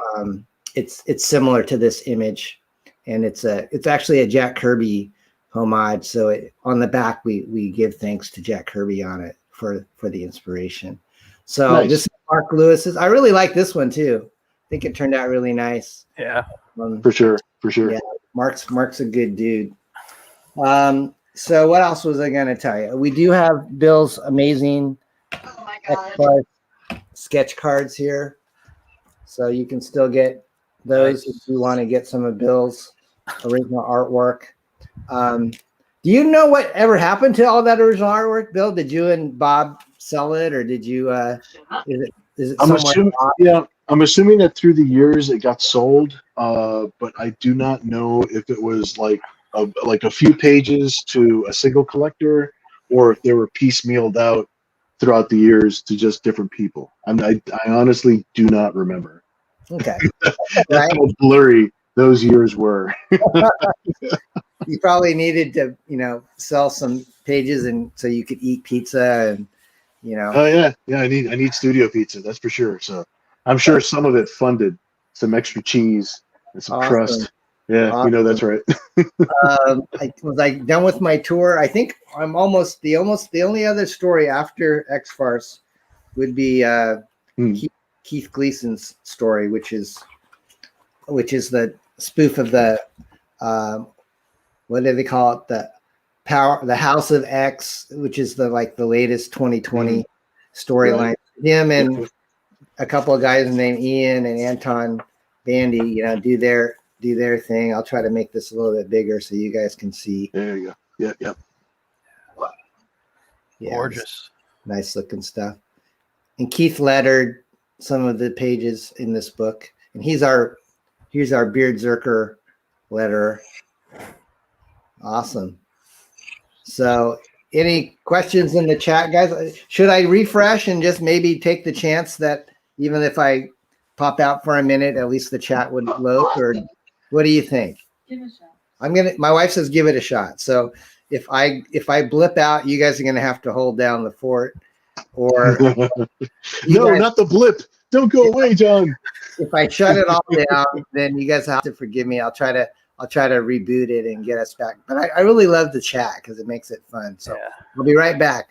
it's similar to this image, and it's actually a Jack Kirby homage. So on the back we give thanks to Jack Kirby on it for the inspiration. So nice. This is Mark Lewis's. I really like this one too. I think it turned out really nice. Yeah, for sure. Yeah, Mark's a good dude. So what else was I going to tell you? We do have Bill's amazing X-FARCE sketch cards here, so you can still get those if you want to get some of Bill's original artwork. Do you know what ever happened to all that original artwork, Bill? Did you and Bob sell it, or did you? Is it I'm assuming that through the years it got sold, but I do not know if it was like a few pages to a single collector, or if they were piecemealed out throughout the years to just different people. I honestly do not remember. Okay, that's how blurry those years were. You probably needed to, sell some pages, and so you could eat pizza, and Oh yeah. I need studio pizza. That's for sure. So I'm sure some of it funded some extra cheese and some crust. Yeah, awesome. That's right. I was done with my tour. I think I'm almost the only other story after X-FARCE would be Keith Gleason's story, which is the spoof of the what do they call it? The House of X, which is the latest 2020 storyline. Him and a couple of guys named Ian and Anton Bandy, do their thing. I'll try to make this a little bit bigger so you guys can see. There you go. Yeah. Gorgeous. Nice looking stuff. And Keith lettered some of the pages in this book. And here's our Beard Zerker letterer. Awesome. So any questions in the chat, guys? Should I refresh and just maybe take the chance that even if I pop out for a minute, at least the chat would load? Or what do you think? Give it a shot. My wife says give it a shot. So if I blip out, you guys are gonna have to hold down the fort. Or no, not the blip. Don't go away, John. If I shut it all down, then you guys have to forgive me. I'll try to reboot it and get us back. But I really love the chat because it makes it fun. So we'll be right back.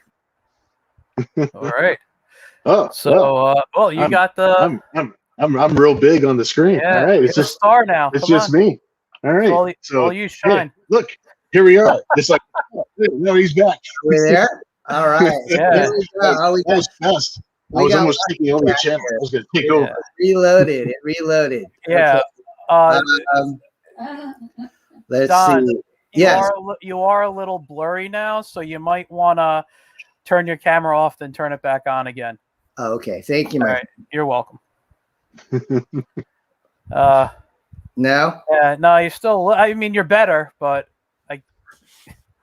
All right. Oh, so you got the. I'm real big on the screen. Yeah, all right, it's just a star now. It's just me. All right. All you shine. Hey, look, here we are. It's like, no, he's back. We're there. All right. Yeah. That was fast. I was almost taking over the channel. I was going to take over. It reloaded. Yeah. Okay. Let's Don, see. Yes. You are a little blurry now, so you might want to turn your camera off, then turn it back on again. Oh, okay. Thank you, All man. right. You're welcome. No? Yeah, no, you're still. I mean, you're better, but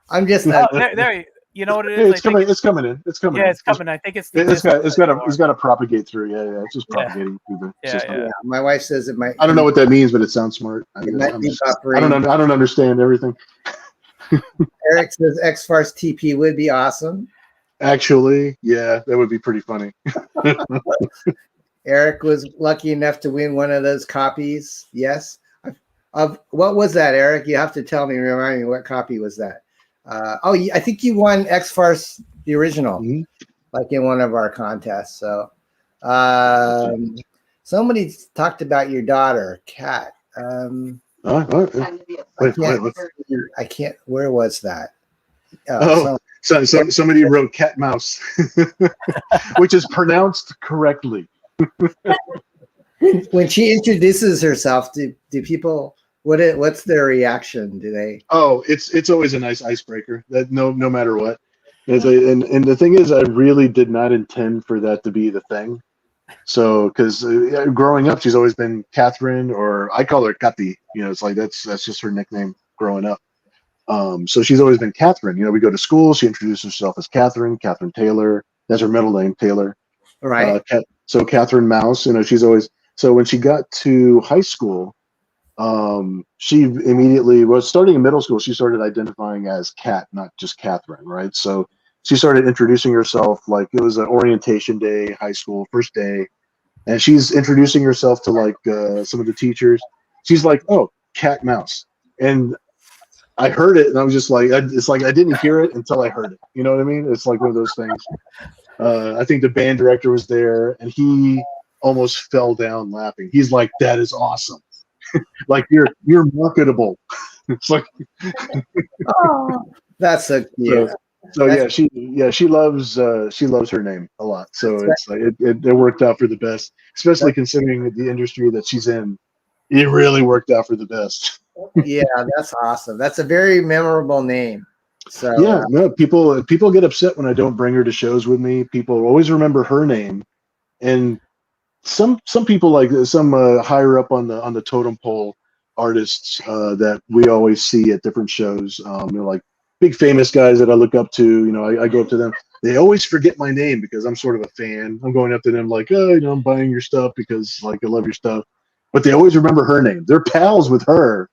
I'm just. There. You know what it is? It's coming in. It's coming. Yeah, it's coming. I think it's got to propagate through. Yeah. It's just propagating through the system. Yeah. My wife says it might. I don't know what that means, but it sounds smart. I don't understand everything. Eric says X-FARCE TP would be awesome. Actually, yeah, that would be pretty funny. Eric was lucky enough to win one of those copies. Yes. Of what was that, Eric? You have to tell me. Remind me, what copy was that? I think you won X-FARCE the original, like in one of our contests. So, somebody talked about your daughter, Kat. I can't. Where was that? Somebody wrote cat mouse, which is pronounced correctly. When she introduces herself, do people what's their reaction? Do they? Oh, it's always a nice icebreaker. That no matter what. And the thing is, I really did not intend for that to be the thing. So, because growing up, she's always been Catherine, or I call her Kati. It's like that's just her nickname growing up. So she's always been Catherine. We go to school. She introduces herself as Catherine Taylor. That's her middle name, Taylor. Right. So Catherine Mouse. She's always. So when she got to high school, she immediately starting in middle school. She started identifying as Cat, not just Catherine. Right. So she started introducing herself like it was an orientation day, high school, first day. And she's introducing herself to like some of the teachers. She's like, "Oh, Cat Mouse," and I heard it, and I was just like, "It's like I didn't hear it until I heard it." You know what I mean? It's like one of those things. I think the band director was there, and he almost fell down laughing. He's like, "That is awesome! Like you're marketable." It's like, oh, that's so cute. So she loves her name a lot. So it's like it worked out for the best, especially considering the industry that she's in. It really worked out for the best. Yeah, that's awesome. That's a very memorable name. So yeah, no, people get upset when I don't bring her to shows with me. People always remember her name, and some people like some higher up on the totem pole artists that we always see at different shows. Like big famous guys that I look up to. I go up to them. They always forget my name because I'm sort of a fan. I'm going up to them like, oh, I'm buying your stuff because like I love your stuff. But they always remember her name. They're pals with her.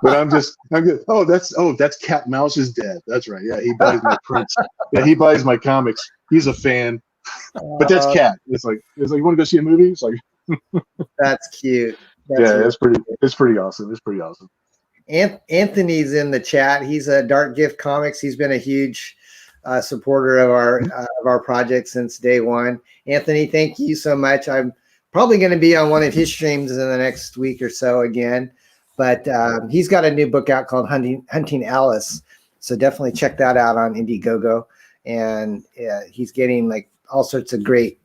But I'm good. That's Cat Mouse's dad. That's right. Yeah, he buys my prints. Yeah, he buys my comics. He's a fan. But that's Cat. It's like you want to go see a movie? It's like that's cute. It's pretty awesome. It's pretty awesome. Anthony's in the chat. He's a Dark Gift Comics. He's been a huge supporter of our project since day one. Anthony, thank you so much. I'm probably going to be on one of his streams in the next week or so again. But he's got a new book out called Hunting Alice. So definitely check that out on Indiegogo. And he's getting like all sorts of great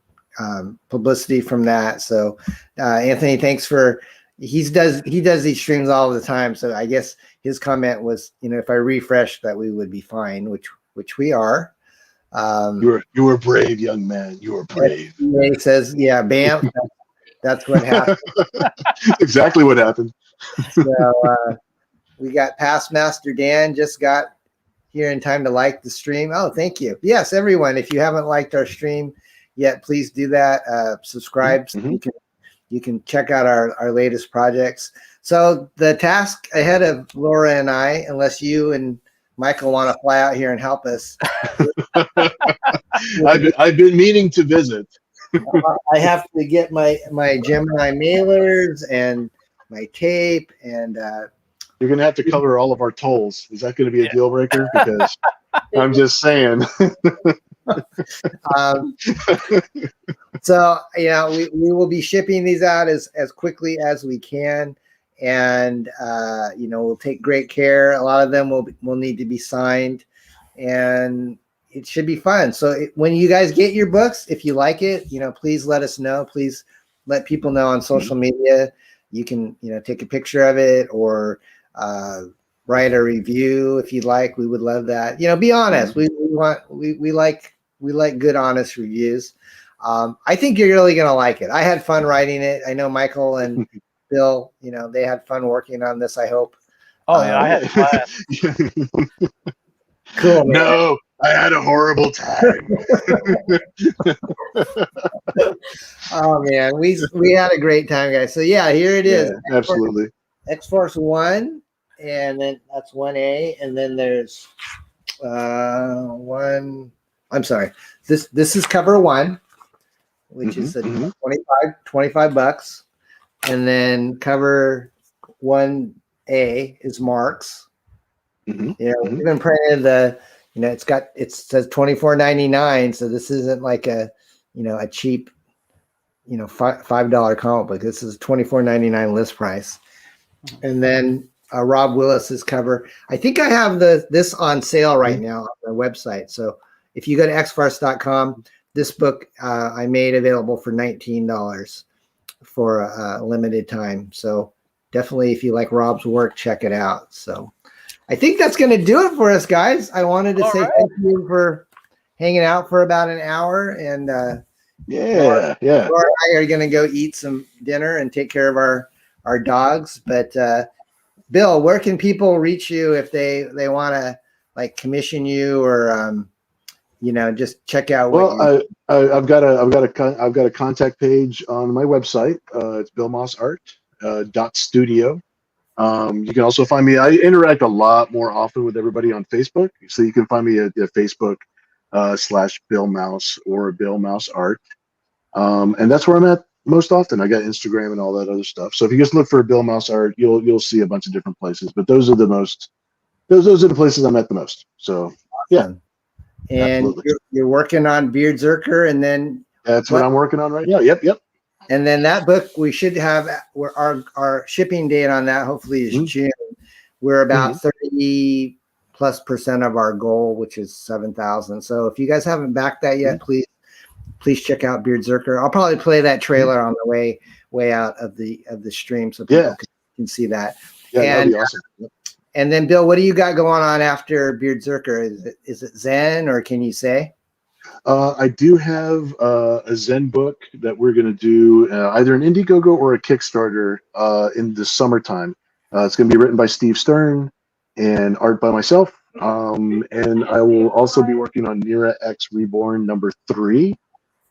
publicity from that. So Anthony, thanks for he does these streams all the time. So I guess his comment was, if I refresh that we would be fine, which we are. You were brave, young man. You were brave. He says, yeah, bam. That's what happened. Exactly what happened. So we got Past Master Dan just got here in time to like the stream. Oh, thank you. Yes, everyone, if you haven't liked our stream yet, please do that. Subscribe. Mm-hmm. So you can check out our latest projects. So the task ahead of Laura and I, unless you and Michael want to fly out here and help us. I've been meaning to visit. I have to get my Gemini mailers and my tape, and you're gonna have to cover all of our tolls. Is that going to be a deal breaker? Because I'm just saying. So we will be shipping these out as quickly as we can, and we'll take great care. A lot of them will need to be signed, and it should be fun. So when you guys get your books, if you like it, please let us know. Please let people know on social media. You can take a picture of it or write a review if you'd like. We would love that. Be honest. We like good, honest reviews. I think you're really gonna like it. I had fun writing it. I know Michael and Bill, they had fun working on this. I hope. Oh yeah, I had fun. Cool. Man. No, I had a horrible time. Oh man, we had a great time, guys. So yeah, here it is. Yeah, absolutely. X-FARCE 1, and then that's 1A, and then there's one. I'm sorry. This is cover 1, which is $25, and then cover 1A is Mark's. We've been printing the. It says $24.99, so this isn't like a cheap $5 comic book. This is $24.99 list price, And then Rob Willis's cover. I think I have this on sale right now on the website. So if you go to xfarce.com, this book I made available for $19 for a limited time. So definitely, if you like Rob's work, check it out. So I think that's going to do it for us, guys. I wanted to say thank you for hanging out for about an hour. And Laura and I are going to go eat some dinner and take care of our dogs. But Bill, where can people reach you if they want to like commission you or just check out? I've got a contact page on my website. It's billmossart.studio. You can also find me. I interact a lot more often with everybody on Facebook, so you can find me at Facebook /Bill Mouse or Bill Mouse Art, and that's where I'm at most often. I got Instagram and all that other stuff. So if you just look for Bill Mouse Art, you'll see a bunch of different places. But those are the places I'm at the most. So yeah. And you're working on Beardzerker, and then that's what I'm working on right now. Yep. And then that book, we should have our shipping date on that. Hopefully is June. We're about 30+% of our goal, which is 7,000. So if you guys haven't backed that yet, please check out Beardzerker. I'll probably play that trailer on the way out of the stream so people can see that. Yeah, that'd be awesome. And then Bill, what do you got going on after Beardzerker? Is it Zen, or can you say? I do have a Zen book that we're going to do either an Indiegogo or a Kickstarter in the summertime. It's going to be written by Steve Stern and art by myself. And I will also be working on Nira X Reborn #3.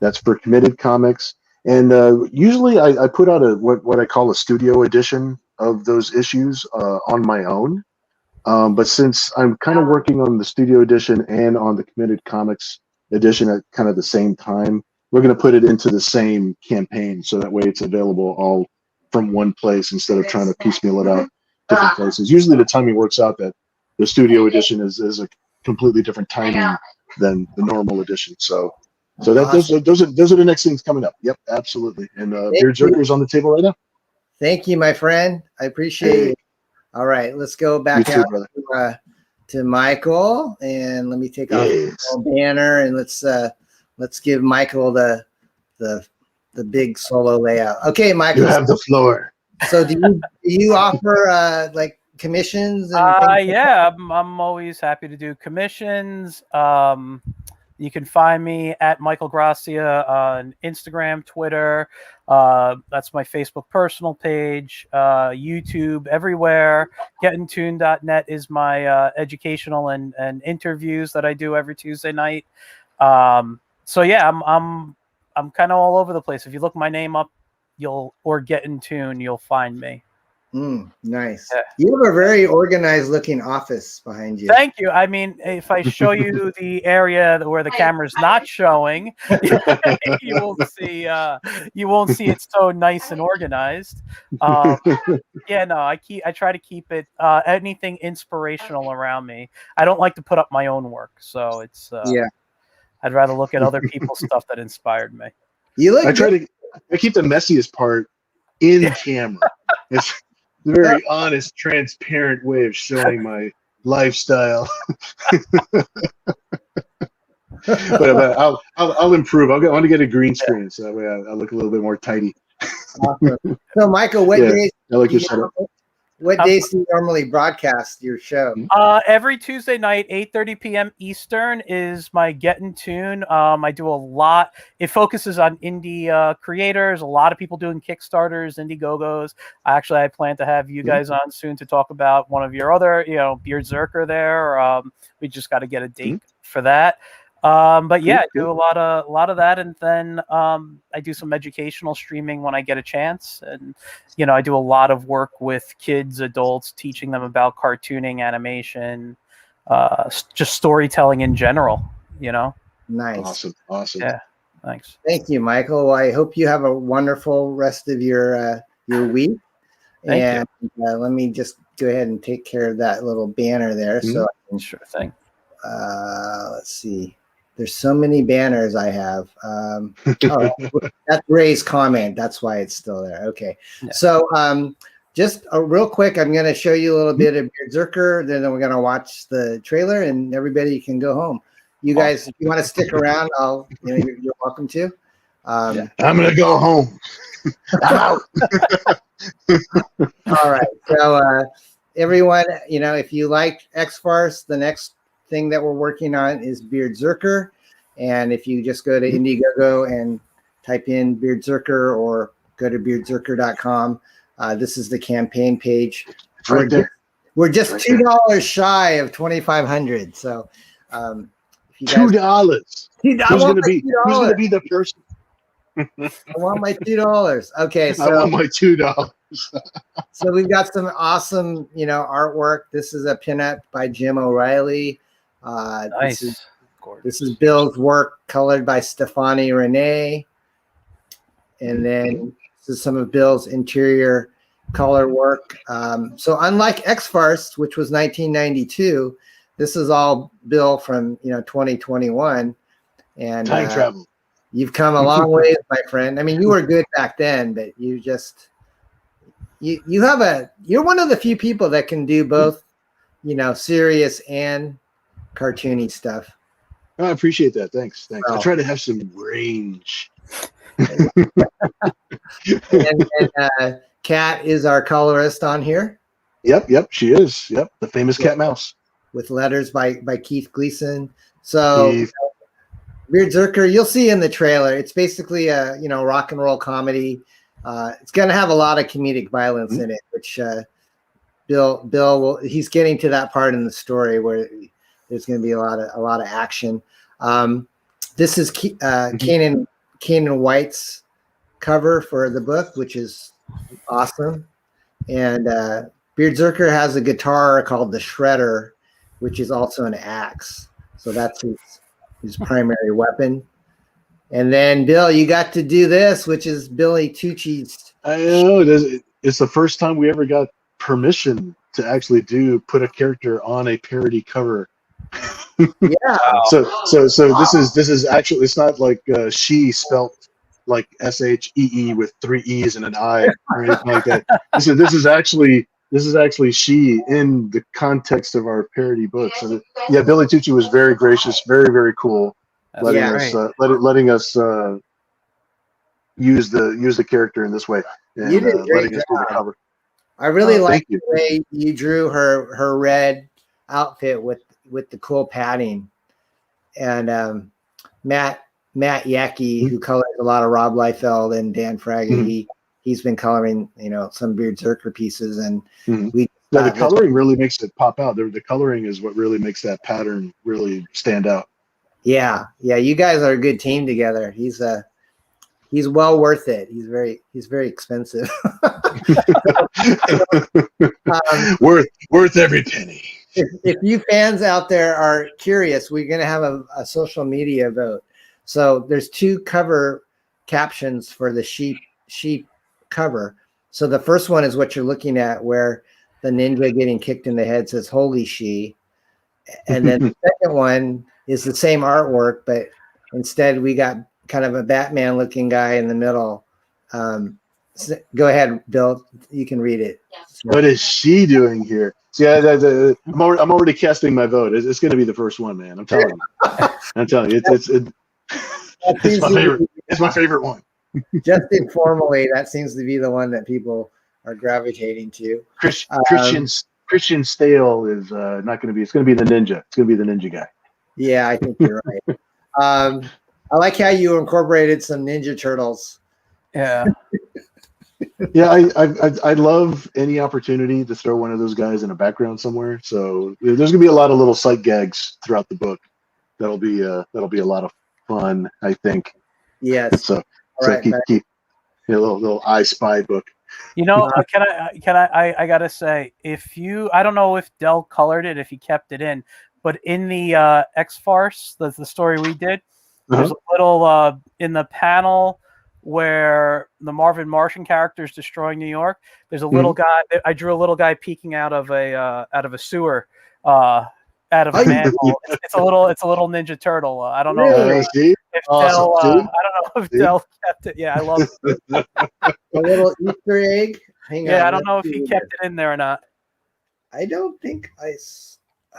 That's for Committed Comics. And usually I put out what I call a studio edition of those issues on my own. But since I'm kind of working on the studio edition and on the Committed Comics edition at kind of the same time, we're going to put it into the same campaign, so that way it's available all from one place instead of trying to piecemeal it out different places. Usually the timing works out that the studio edition is a completely different timing than the normal edition. So that those are the next things coming up. Yep, absolutely. And Beardzerker is on the table right now. Thank you, my friend. I appreciate it. All right, let's go back out to Michael, and let me take off the banner, and let's give Michael the big solo layout. Okay, Michael, you have the floor. So do you offer like commissions? And yeah, I'm always happy to do commissions. You can find me at Michael Gracia on Instagram, Twitter. That's my Facebook personal page, YouTube, everywhere. GetInTune.net is my educational and interviews that I do every Tuesday night. So yeah, I'm kind of all over the place. If you look my name up, or Get in Tune, you'll find me. Nice. Yeah. You have a very organized looking office behind you. Thank you. I mean, if I show you the area where the camera's not showing, you won't see it's so nice and organized. Yeah, no, I try to keep it anything inspirational around me. I don't like to put up my own work, so it's I'd rather look at other people's stuff that inspired me. I keep the messiest part in camera. It's a very honest, transparent way of showing my lifestyle. but I'll improve. I want to get a green screen so that way I look a little bit more tidy. Awesome. So, Michael, what days? I like your setup. What days do you normally broadcast your show? Every Tuesday night, 8:30 p.m. Eastern is my Get in Tune. I do a lot. It focuses on indie creators. A lot of people doing Kickstarters, Indiegogos. I plan to have you guys on soon to talk about one of your other, Beardzerker there. We just got to get a date for that. But yeah, I do a lot of that, and then I do some educational streaming when I get a chance, and I do a lot of work with kids, adults, teaching them about cartooning, animation, just storytelling in general. Nice, awesome. Yeah, thanks. Thank you, Michael. I hope you have a wonderful rest of your week. Thank you. Let me just go ahead and take care of that little banner there. So I can, sure thing. Let's see. There's so many banners I have. That's Ray's comment. That's why it's still there. Okay. Yeah. So just real quick, I'm going to show you a little bit of Berserker. Then we're going to watch the trailer, and everybody can go home. You guys, if you want to stick around, you're welcome to. I'm going to go home. I'm out. All right. So everyone, if you like X-FARCE, the next thing that we're working on is Beardzerker. And if you just go to Indiegogo and type in Beardzerker or go to beardzerker.com, this is the campaign page. We're just $2 shy of 2,500. So if you guys, $2. Who's going to be the person? I want my $2. Okay, so I want my $2. So we've got some awesome, artwork. This is a pinup by Jim O'Reilly. Nice. This is Bill's work colored by Stefani Renee. And then this is some of Bill's interior color work. So unlike X-FARCE, which was 1992, this is all Bill from 2021. And time travel. You've come a long ways, my friend. I mean, you were good back then, but you just you're one of the few people that can do both, serious and cartoony stuff. I appreciate that. Thanks. I try to have some range. and Kat is our colorist on here. Yep, she is. Yep, the famous cat mouse. With letters by Keith Gleason. So Beardzerker, you'll see in the trailer. It's basically a rock and roll comedy. It's going to have a lot of comedic violence in it, which Bill he's getting to that part in the story where there's going to be a lot of action. This is Kanan White's cover for the book, which is awesome. And Beardzerker has a guitar called the Shredder, which is also an axe. So that's his primary weapon. And then Bill, you got to do this, which is Billy Tucci's. I know it's the first time we ever got permission to actually put a character on a parody cover. Yeah. So this is actually, it's not like she spelt like SHEE with 3 E's and an I or anything like that. This is actually she in the context of our parody book. So Billy Tucci was very gracious, very, very cool, letting us use the character in this way and you did a great letting us do the cover. I really like the way you drew her red outfit with the cool padding. And Matt Yackey, who colors a lot of Rob Liefeld and Dan Fraga, he's been coloring some Beardzerker pieces, and the coloring really makes it pop out. The coloring is what really makes that pattern really stand out. Yeah, you guys are a good team together. He's well worth it. He's very expensive. Worth every penny. If you fans out there are curious, we're going to have a social media vote. So there's 2 cover captions for the sheep cover. So the first one is what you're looking at, where the ninja getting kicked in the head says "Holy she," and then the second one is the same artwork, but instead we got kind of a Batman looking guy in the middle. Go ahead, Bill. You can read it. What is she doing here? See, I'm already casting my vote. It's going to be the first one, man. I'm telling you. It's my favorite. It's my favorite one. Just informally, that seems to be the one that people are gravitating to. Christian Stale is not going to be. It's going to be the ninja. It's going to be the ninja guy. Yeah, I think you're right. I like how you incorporated some Ninja Turtles. Yeah. Yeah, I love any opportunity to throw one of those guys in a background somewhere. So there's gonna be a lot of little sight gags throughout the book. That'll be a lot of fun, I think. Yes. So right, keep a little I Spy book. Can I gotta say, I don't know if Del colored it, if he kept it in, but in the X-FARCE, the story we did, there's a little in the panel where the Marvin Martian character is destroying New York. There's a little guy. I drew a little guy peeking out of a sewer, out of a manhole. It's a little Ninja Turtle. I don't know if Del. I don't know if Del kept it. Yeah, I love it. A little Easter egg. hang Yeah, on. I don't know if let's he see kept here. it in there or not. I don't think in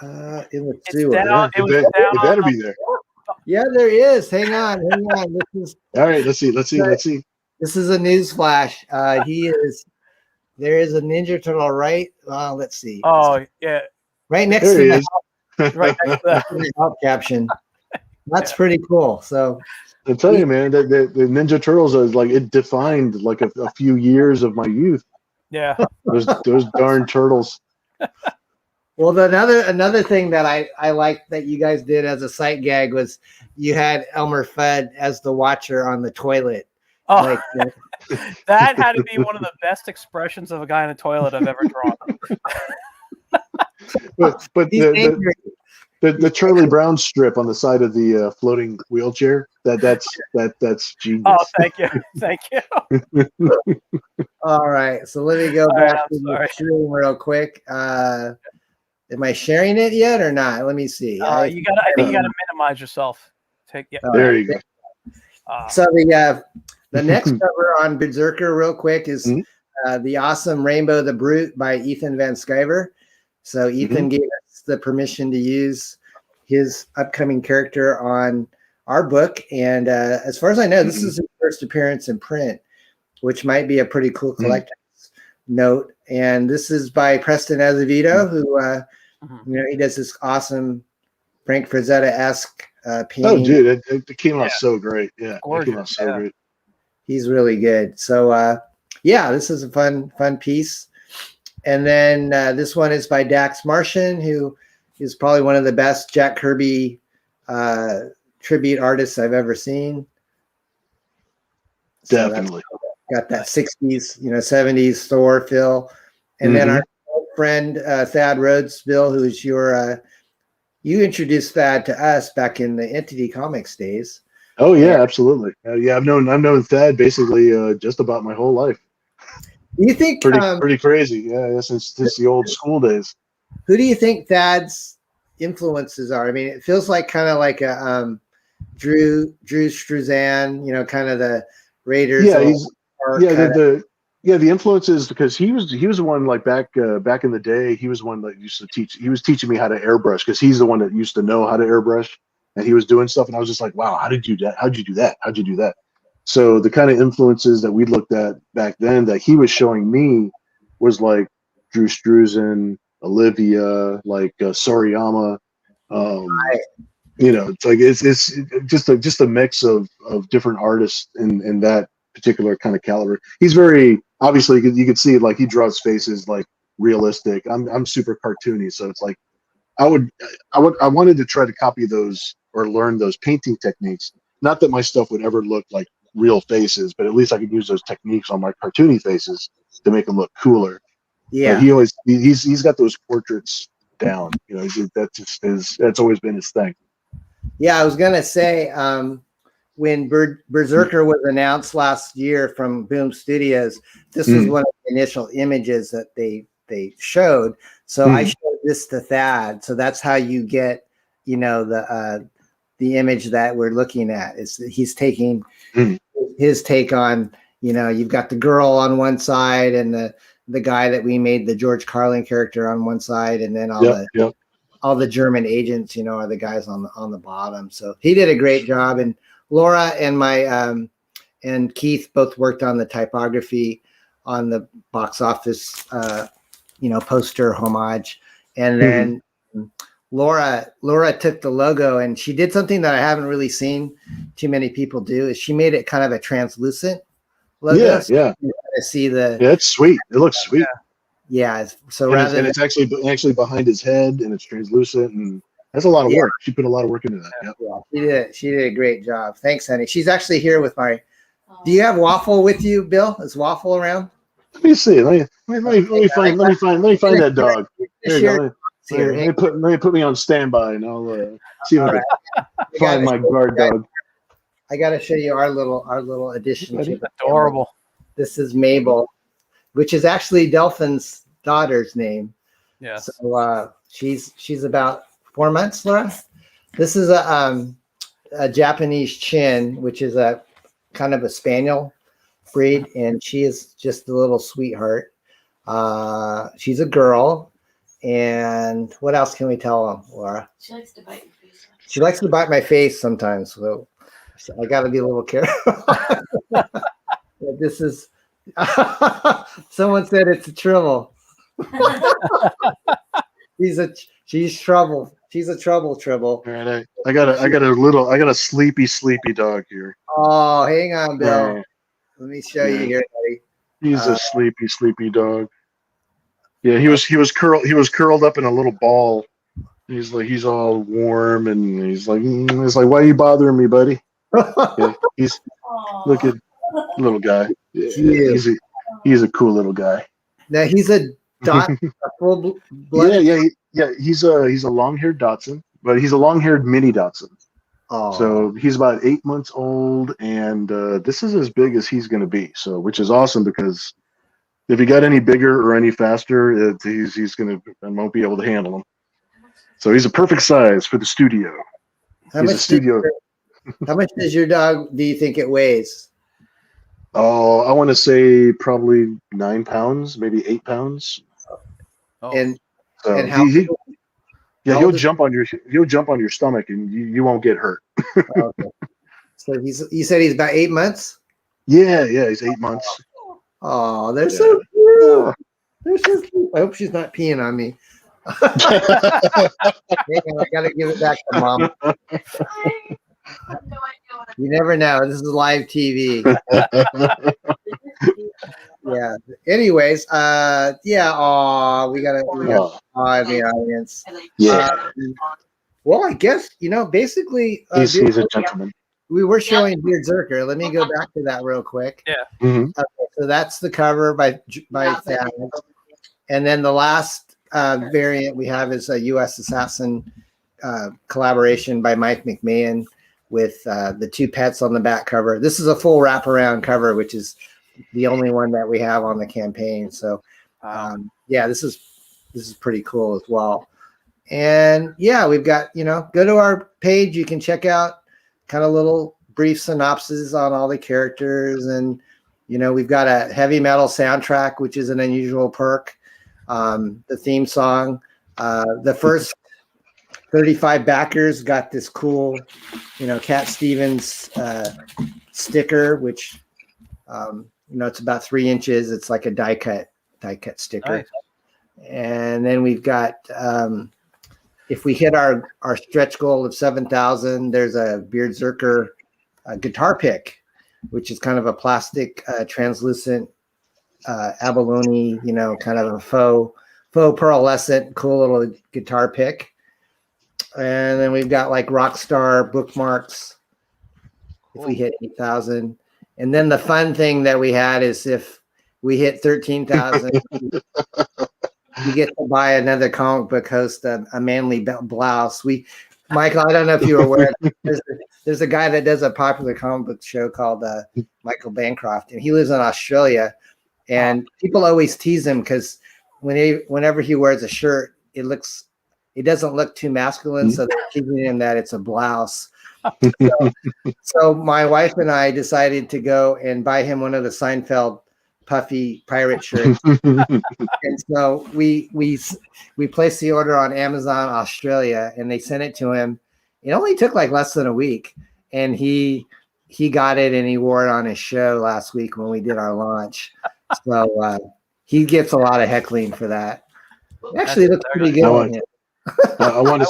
the It's sewer. down. It was It down better on be there. Yeah, there is. Hang on, hang on. All right, let's see. This is a news flash. There is a Ninja Turtle right. Let's see. Oh yeah, Right next There to he the is. right next to that. help caption. That's pretty cool. So I tell you, man, that the Ninja Turtles is like it defined like a few years of my youth. Yeah. Those darn turtles. well, another thing that I liked that you guys did as a sight gag was you had Elmer Fudd as the watcher on the toilet. Oh, Like, that had to be one of the best expressions of a guy in a toilet I've ever drawn. But the Charlie Brown strip on the side of the floating wheelchair that's genius. Oh, thank you. all right, so let me go All back right, to I'm the sorry. stream real quick. Am I sharing it yet or not? Let me see. I think you gotta minimize yourself. There you go. So the next cover on Berserker real quick is the awesome Rainbow the Brute by Ethan Van Sciver. So Ethan gave us the permission to use his upcoming character on our book. And as far as I know, this is his first appearance in print, which might be a pretty cool collector's note. And this is by Preston Azevedo, who he does this awesome Frank Frazetta-esque painting. Oh, dude, it came out so great. Yeah, gorgeous. It came out so great. He's really good. So this is a fun piece. And then this one is by Dax Martian, who is probably one of the best Jack Kirby tribute artists I've ever seen. So Definitely. Got that 60s, 70s Thor feel. And then our old friend Thad Rhodes, Bill, who's you introduced Thad to us back in the Entity Comics days. Oh yeah, absolutely. I've known Thad basically just about my whole life. Do you think pretty crazy? Yeah, since the old school days. Who do you think Thad's influences are? I mean, it feels like kind of like a Drew Struzan, kind of the Raiders. Yeah, the influences, because he was the one, like back in the day, he was one that used to teach. He was teaching me how to airbrush, because he's the one that used to know how to airbrush, and he was doing stuff, and I was just like, wow, how did you do that? How'd you do that? How'd you do that? So the kind of influences that we looked at back then that he was showing me was like Drew Struzan, Olivia, like Soriyama. It's like it's just a mix of different artists in that particular kind of caliber. He's very, obviously you could see, like, he draws faces like realistic. I'm super cartoony, so it's like I wanted to try to copy those or learn those painting techniques. Not that my stuff would ever look like real faces, but at least I could use those techniques on my cartoony faces to make them look cooler. Yeah, he's got those portraits down. That's always been his thing. Yeah, I was gonna say when Berserker was announced last year from Boom Studios, this was one of the initial images that they showed. So I showed this to Thad. So that's how you get, the image that we're looking at. Is he's taking his take on, you've got the girl on one side and the guy that we made the George Carlin character on one side, and then all the German agents, are the guys on the bottom. So he did a great job. And Laura and and Keith both worked on the typography on the box office, poster homage. And then Laura took the logo and she did something that I haven't really seen too many people do. Is she made it kind of a translucent logo. Yeah, so yeah. You kind of see the. Yeah, it's sweet. It looks sweet. Yeah. So and it's actually behind his head, and it's translucent, and that's a lot of work. She put a lot of work into that. Yeah, she did a great job. Thanks, honey. She's actually here with my. Do you have Waffle with you, Bill? Is Waffle around? Let me see. Let me find that dog. There you go. Let me put me on standby, and I'll see if I can find my guard dog. I got to show you our little addition. It's adorable. This is Mabel, which is actually Delphin's daughter's name. Yeah. So she's about 4 months, Laura. This is a Japanese Chin, which is a kind of a spaniel breed, and she is just a little sweetheart. She's a girl. And what else can we tell them, Laura? She likes to bite your face. She likes to bite my face sometimes, so I got to be a little careful. This is someone said it's a trouble. She's trouble. She's a trouble. All right, I got a sleepy dog here. Oh, hang on, Bill. Let me show you here, buddy. He's a sleepy dog. Yeah, he was curled up in a little ball. He's all warm and he's like, why are you bothering me, buddy? Yeah, look at little guy. Yeah, he's a cool little guy. Now he's a full blood. Yeah. He's a long-haired Dachshund, but he's a long-haired mini Dachshund. Oh. So he's about 8 months old, and this is as big as he's going to be. So, which is awesome because if he got any bigger or any faster, he's going to won't be able to handle him. So he's a perfect size for the studio. How much does your dog? Do you think it weighs? Oh, I want to say probably 9 pounds, maybe 8 pounds. Oh. And how? He'll jump on your stomach, and you won't get hurt. Okay. So you said he's about 8 months. Yeah, he's 8 months. Oh, they're so cute. They're so cute. I hope she's not peeing on me. I gotta give it back to Mom. You never know. This is live TV. Yeah. Anyways, yeah. We got in the audience. Yeah. Well, I guess basically, he's a gentleman. We were showing Beard Zerker. Let me go back to that real quick. Yeah. Mm-hmm. Okay, so that's the cover by Thanos. And then the last variant we have is a U.S. Assassin collaboration by Mike McMahon with the two pets on the back cover. This is a full wraparound cover, which is the only one that we have on the campaign. So, this is pretty cool as well. And yeah, we've got, go to our page. You can check out kind of little brief synopses on all the characters. And, we've got a heavy metal soundtrack, which is an unusual perk. The theme song, the first 35 backers got this cool, Cat Stevens sticker, which, it's about 3 inches. It's like a die cut sticker. Nice. And then we've got, if we hit our stretch goal of 7,000, there's a Beard Zerker guitar pick, which is kind of a plastic, translucent abalone, kind of a faux pearlescent, cool little guitar pick. And then we've got like Rockstar bookmarks if we hit 8,000. And then the fun thing that we had is if we hit 13,000, you get to buy another comic book host, a manly blouse. Michael, I don't know if you were aware, there's a guy that does a popular comic book show called Michael Bancroft, and he lives in Australia. And people always tease him because whenever he wears a shirt, it doesn't look too masculine, so they're teasing him that it's a blouse. So my wife and I decided to go and buy him one of the Seinfeld puffy pirate shirts. And so we placed the order on Amazon Australia, and they sent it to him. It only took like less than a week, and he got it and he wore it on his show last week when we did our launch. So he gets a lot of heckling for that. Actually, it looks pretty good on him. I want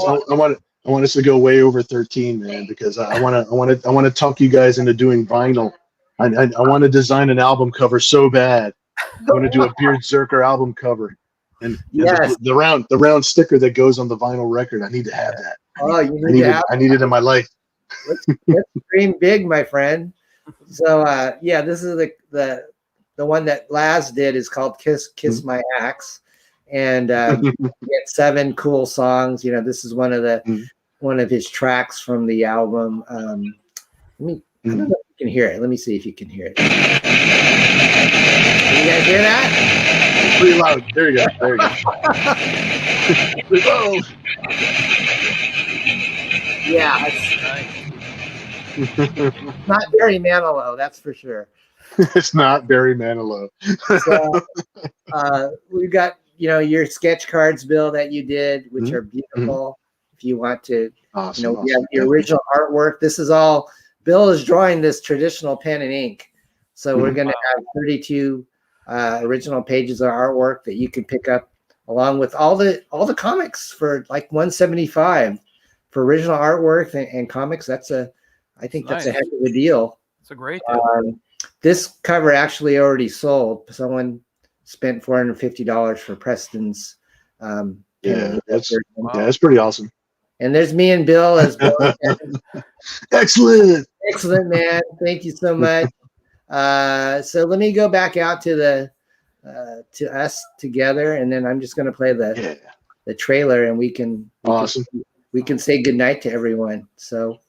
us to go way over 13, man, because I want to talk you guys into doing vinyl. I want to design an album cover so bad. I want to do a Beard Zerker album cover, and yes. the round sticker that goes on the vinyl record. I need to have that. Oh, I need it in my life. Let's dream big, my friend. So this is the one that Laz did is called Kiss My Axe. And you get 7 cool songs. This is one of his tracks from the album. I don't know if you can hear it. Let me see if you can hear it. Can you guys hear that? It's pretty loud. There you go. Yeah. Not Barry Manilow, that's for sure. It's not Barry Manilow. So, we've got your sketch cards, Bill, that you did, which are beautiful. If you want to, awesome, we have the original artwork. This is all Bill is drawing this traditional pen and ink. So we're going to have 32 original pages of artwork that you can pick up, along with all the comics for like $175 for original artwork and comics. I think that's a heck of a deal. It's a great deal. This cover actually already sold. Someone spent $450 for Preston's. That's pretty awesome. And there's me and Bill as Bill. Excellent, man. Thank you so much. So let me go back out to us together, and then I'm just going to play the trailer, and we can say goodnight to everyone. So,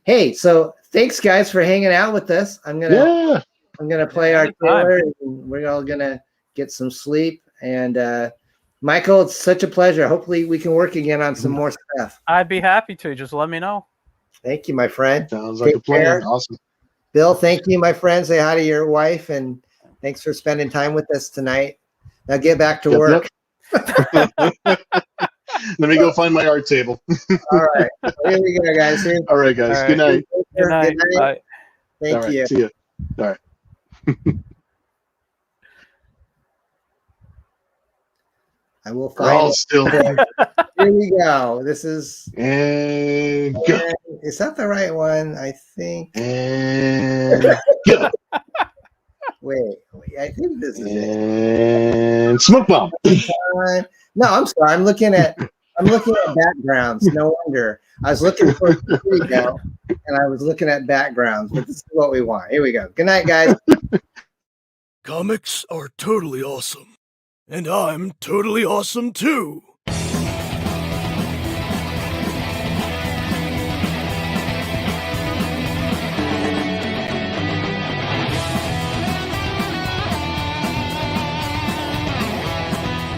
hey, thanks guys for hanging out with us. I'm gonna play our trailer, and we're all gonna get some sleep. And Michael, it's such a pleasure. Hopefully we can work again on some more stuff. I'd be happy to. Just let me know. Thank you, my friend. Sounds like a plan. Awesome. Bill, thank you, my friend. Say hi to your wife, and thanks for spending time with us tonight. Now get back to work. Yep. Let me go find my art table. All right. Here we go, guys. All right, guys. All right. Good night. Good night. Bye. Thank you. See you. All right. I will find still here we go. This is and go. Is that the right one? I think. And go. Wait, I think this is it. And smoke bomb. No, I'm sorry. I'm looking at backgrounds. No wonder. I was looking for and I was looking at backgrounds, but this is what we want. Here we go. Good night, guys. Comics are totally awesome. And I'm totally awesome too.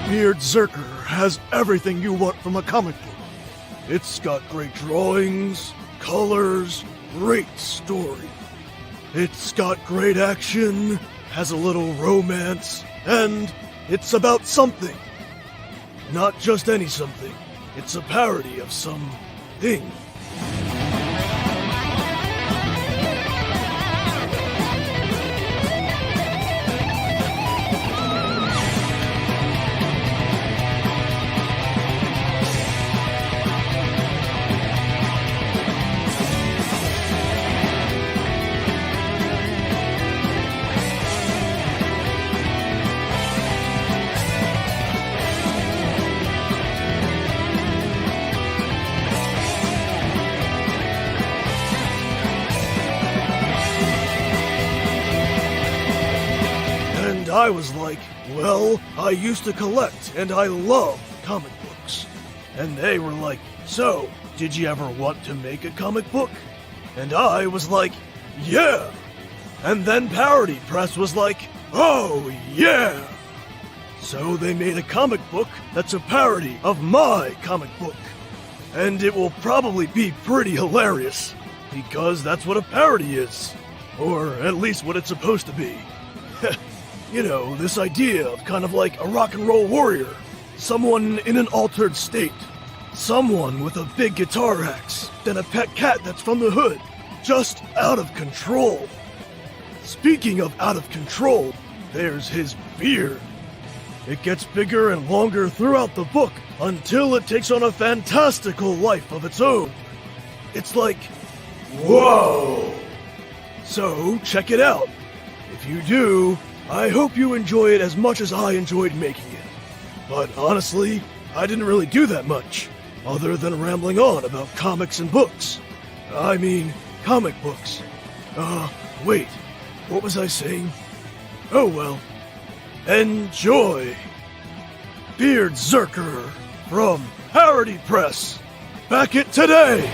Beard Zerker has everything you want from a comic book. It's got great drawings, colors, great story. It's got great action, has a little romance, and it's about something. Not just any something. It's a parody of some thing. I was like, well, I used to collect and I love comic books. And they were like, so, did you ever want to make a comic book? And I was like, yeah. And then Parody Press was like, oh, yeah. So they made a comic book that's a parody of my comic book. And it will probably be pretty hilarious, because that's what a parody is. Or at least what it's supposed to be. You know, this idea of kind of like a rock and roll warrior. Someone in an altered state. Someone with a big guitar axe. Then a pet cat that's from the hood. Just out of control. Speaking of out of control, there's his beard. It gets bigger and longer throughout the book until it takes on a fantastical life of its own. It's like, whoa! So, check it out. If you do, I hope you enjoy it as much as I enjoyed making it. But honestly, I didn't really do that much, other than rambling on about comics and books. I mean, comic books. Wait, what was I saying? Oh well. Enjoy! Beard Zerker from Parody Press. Back it today!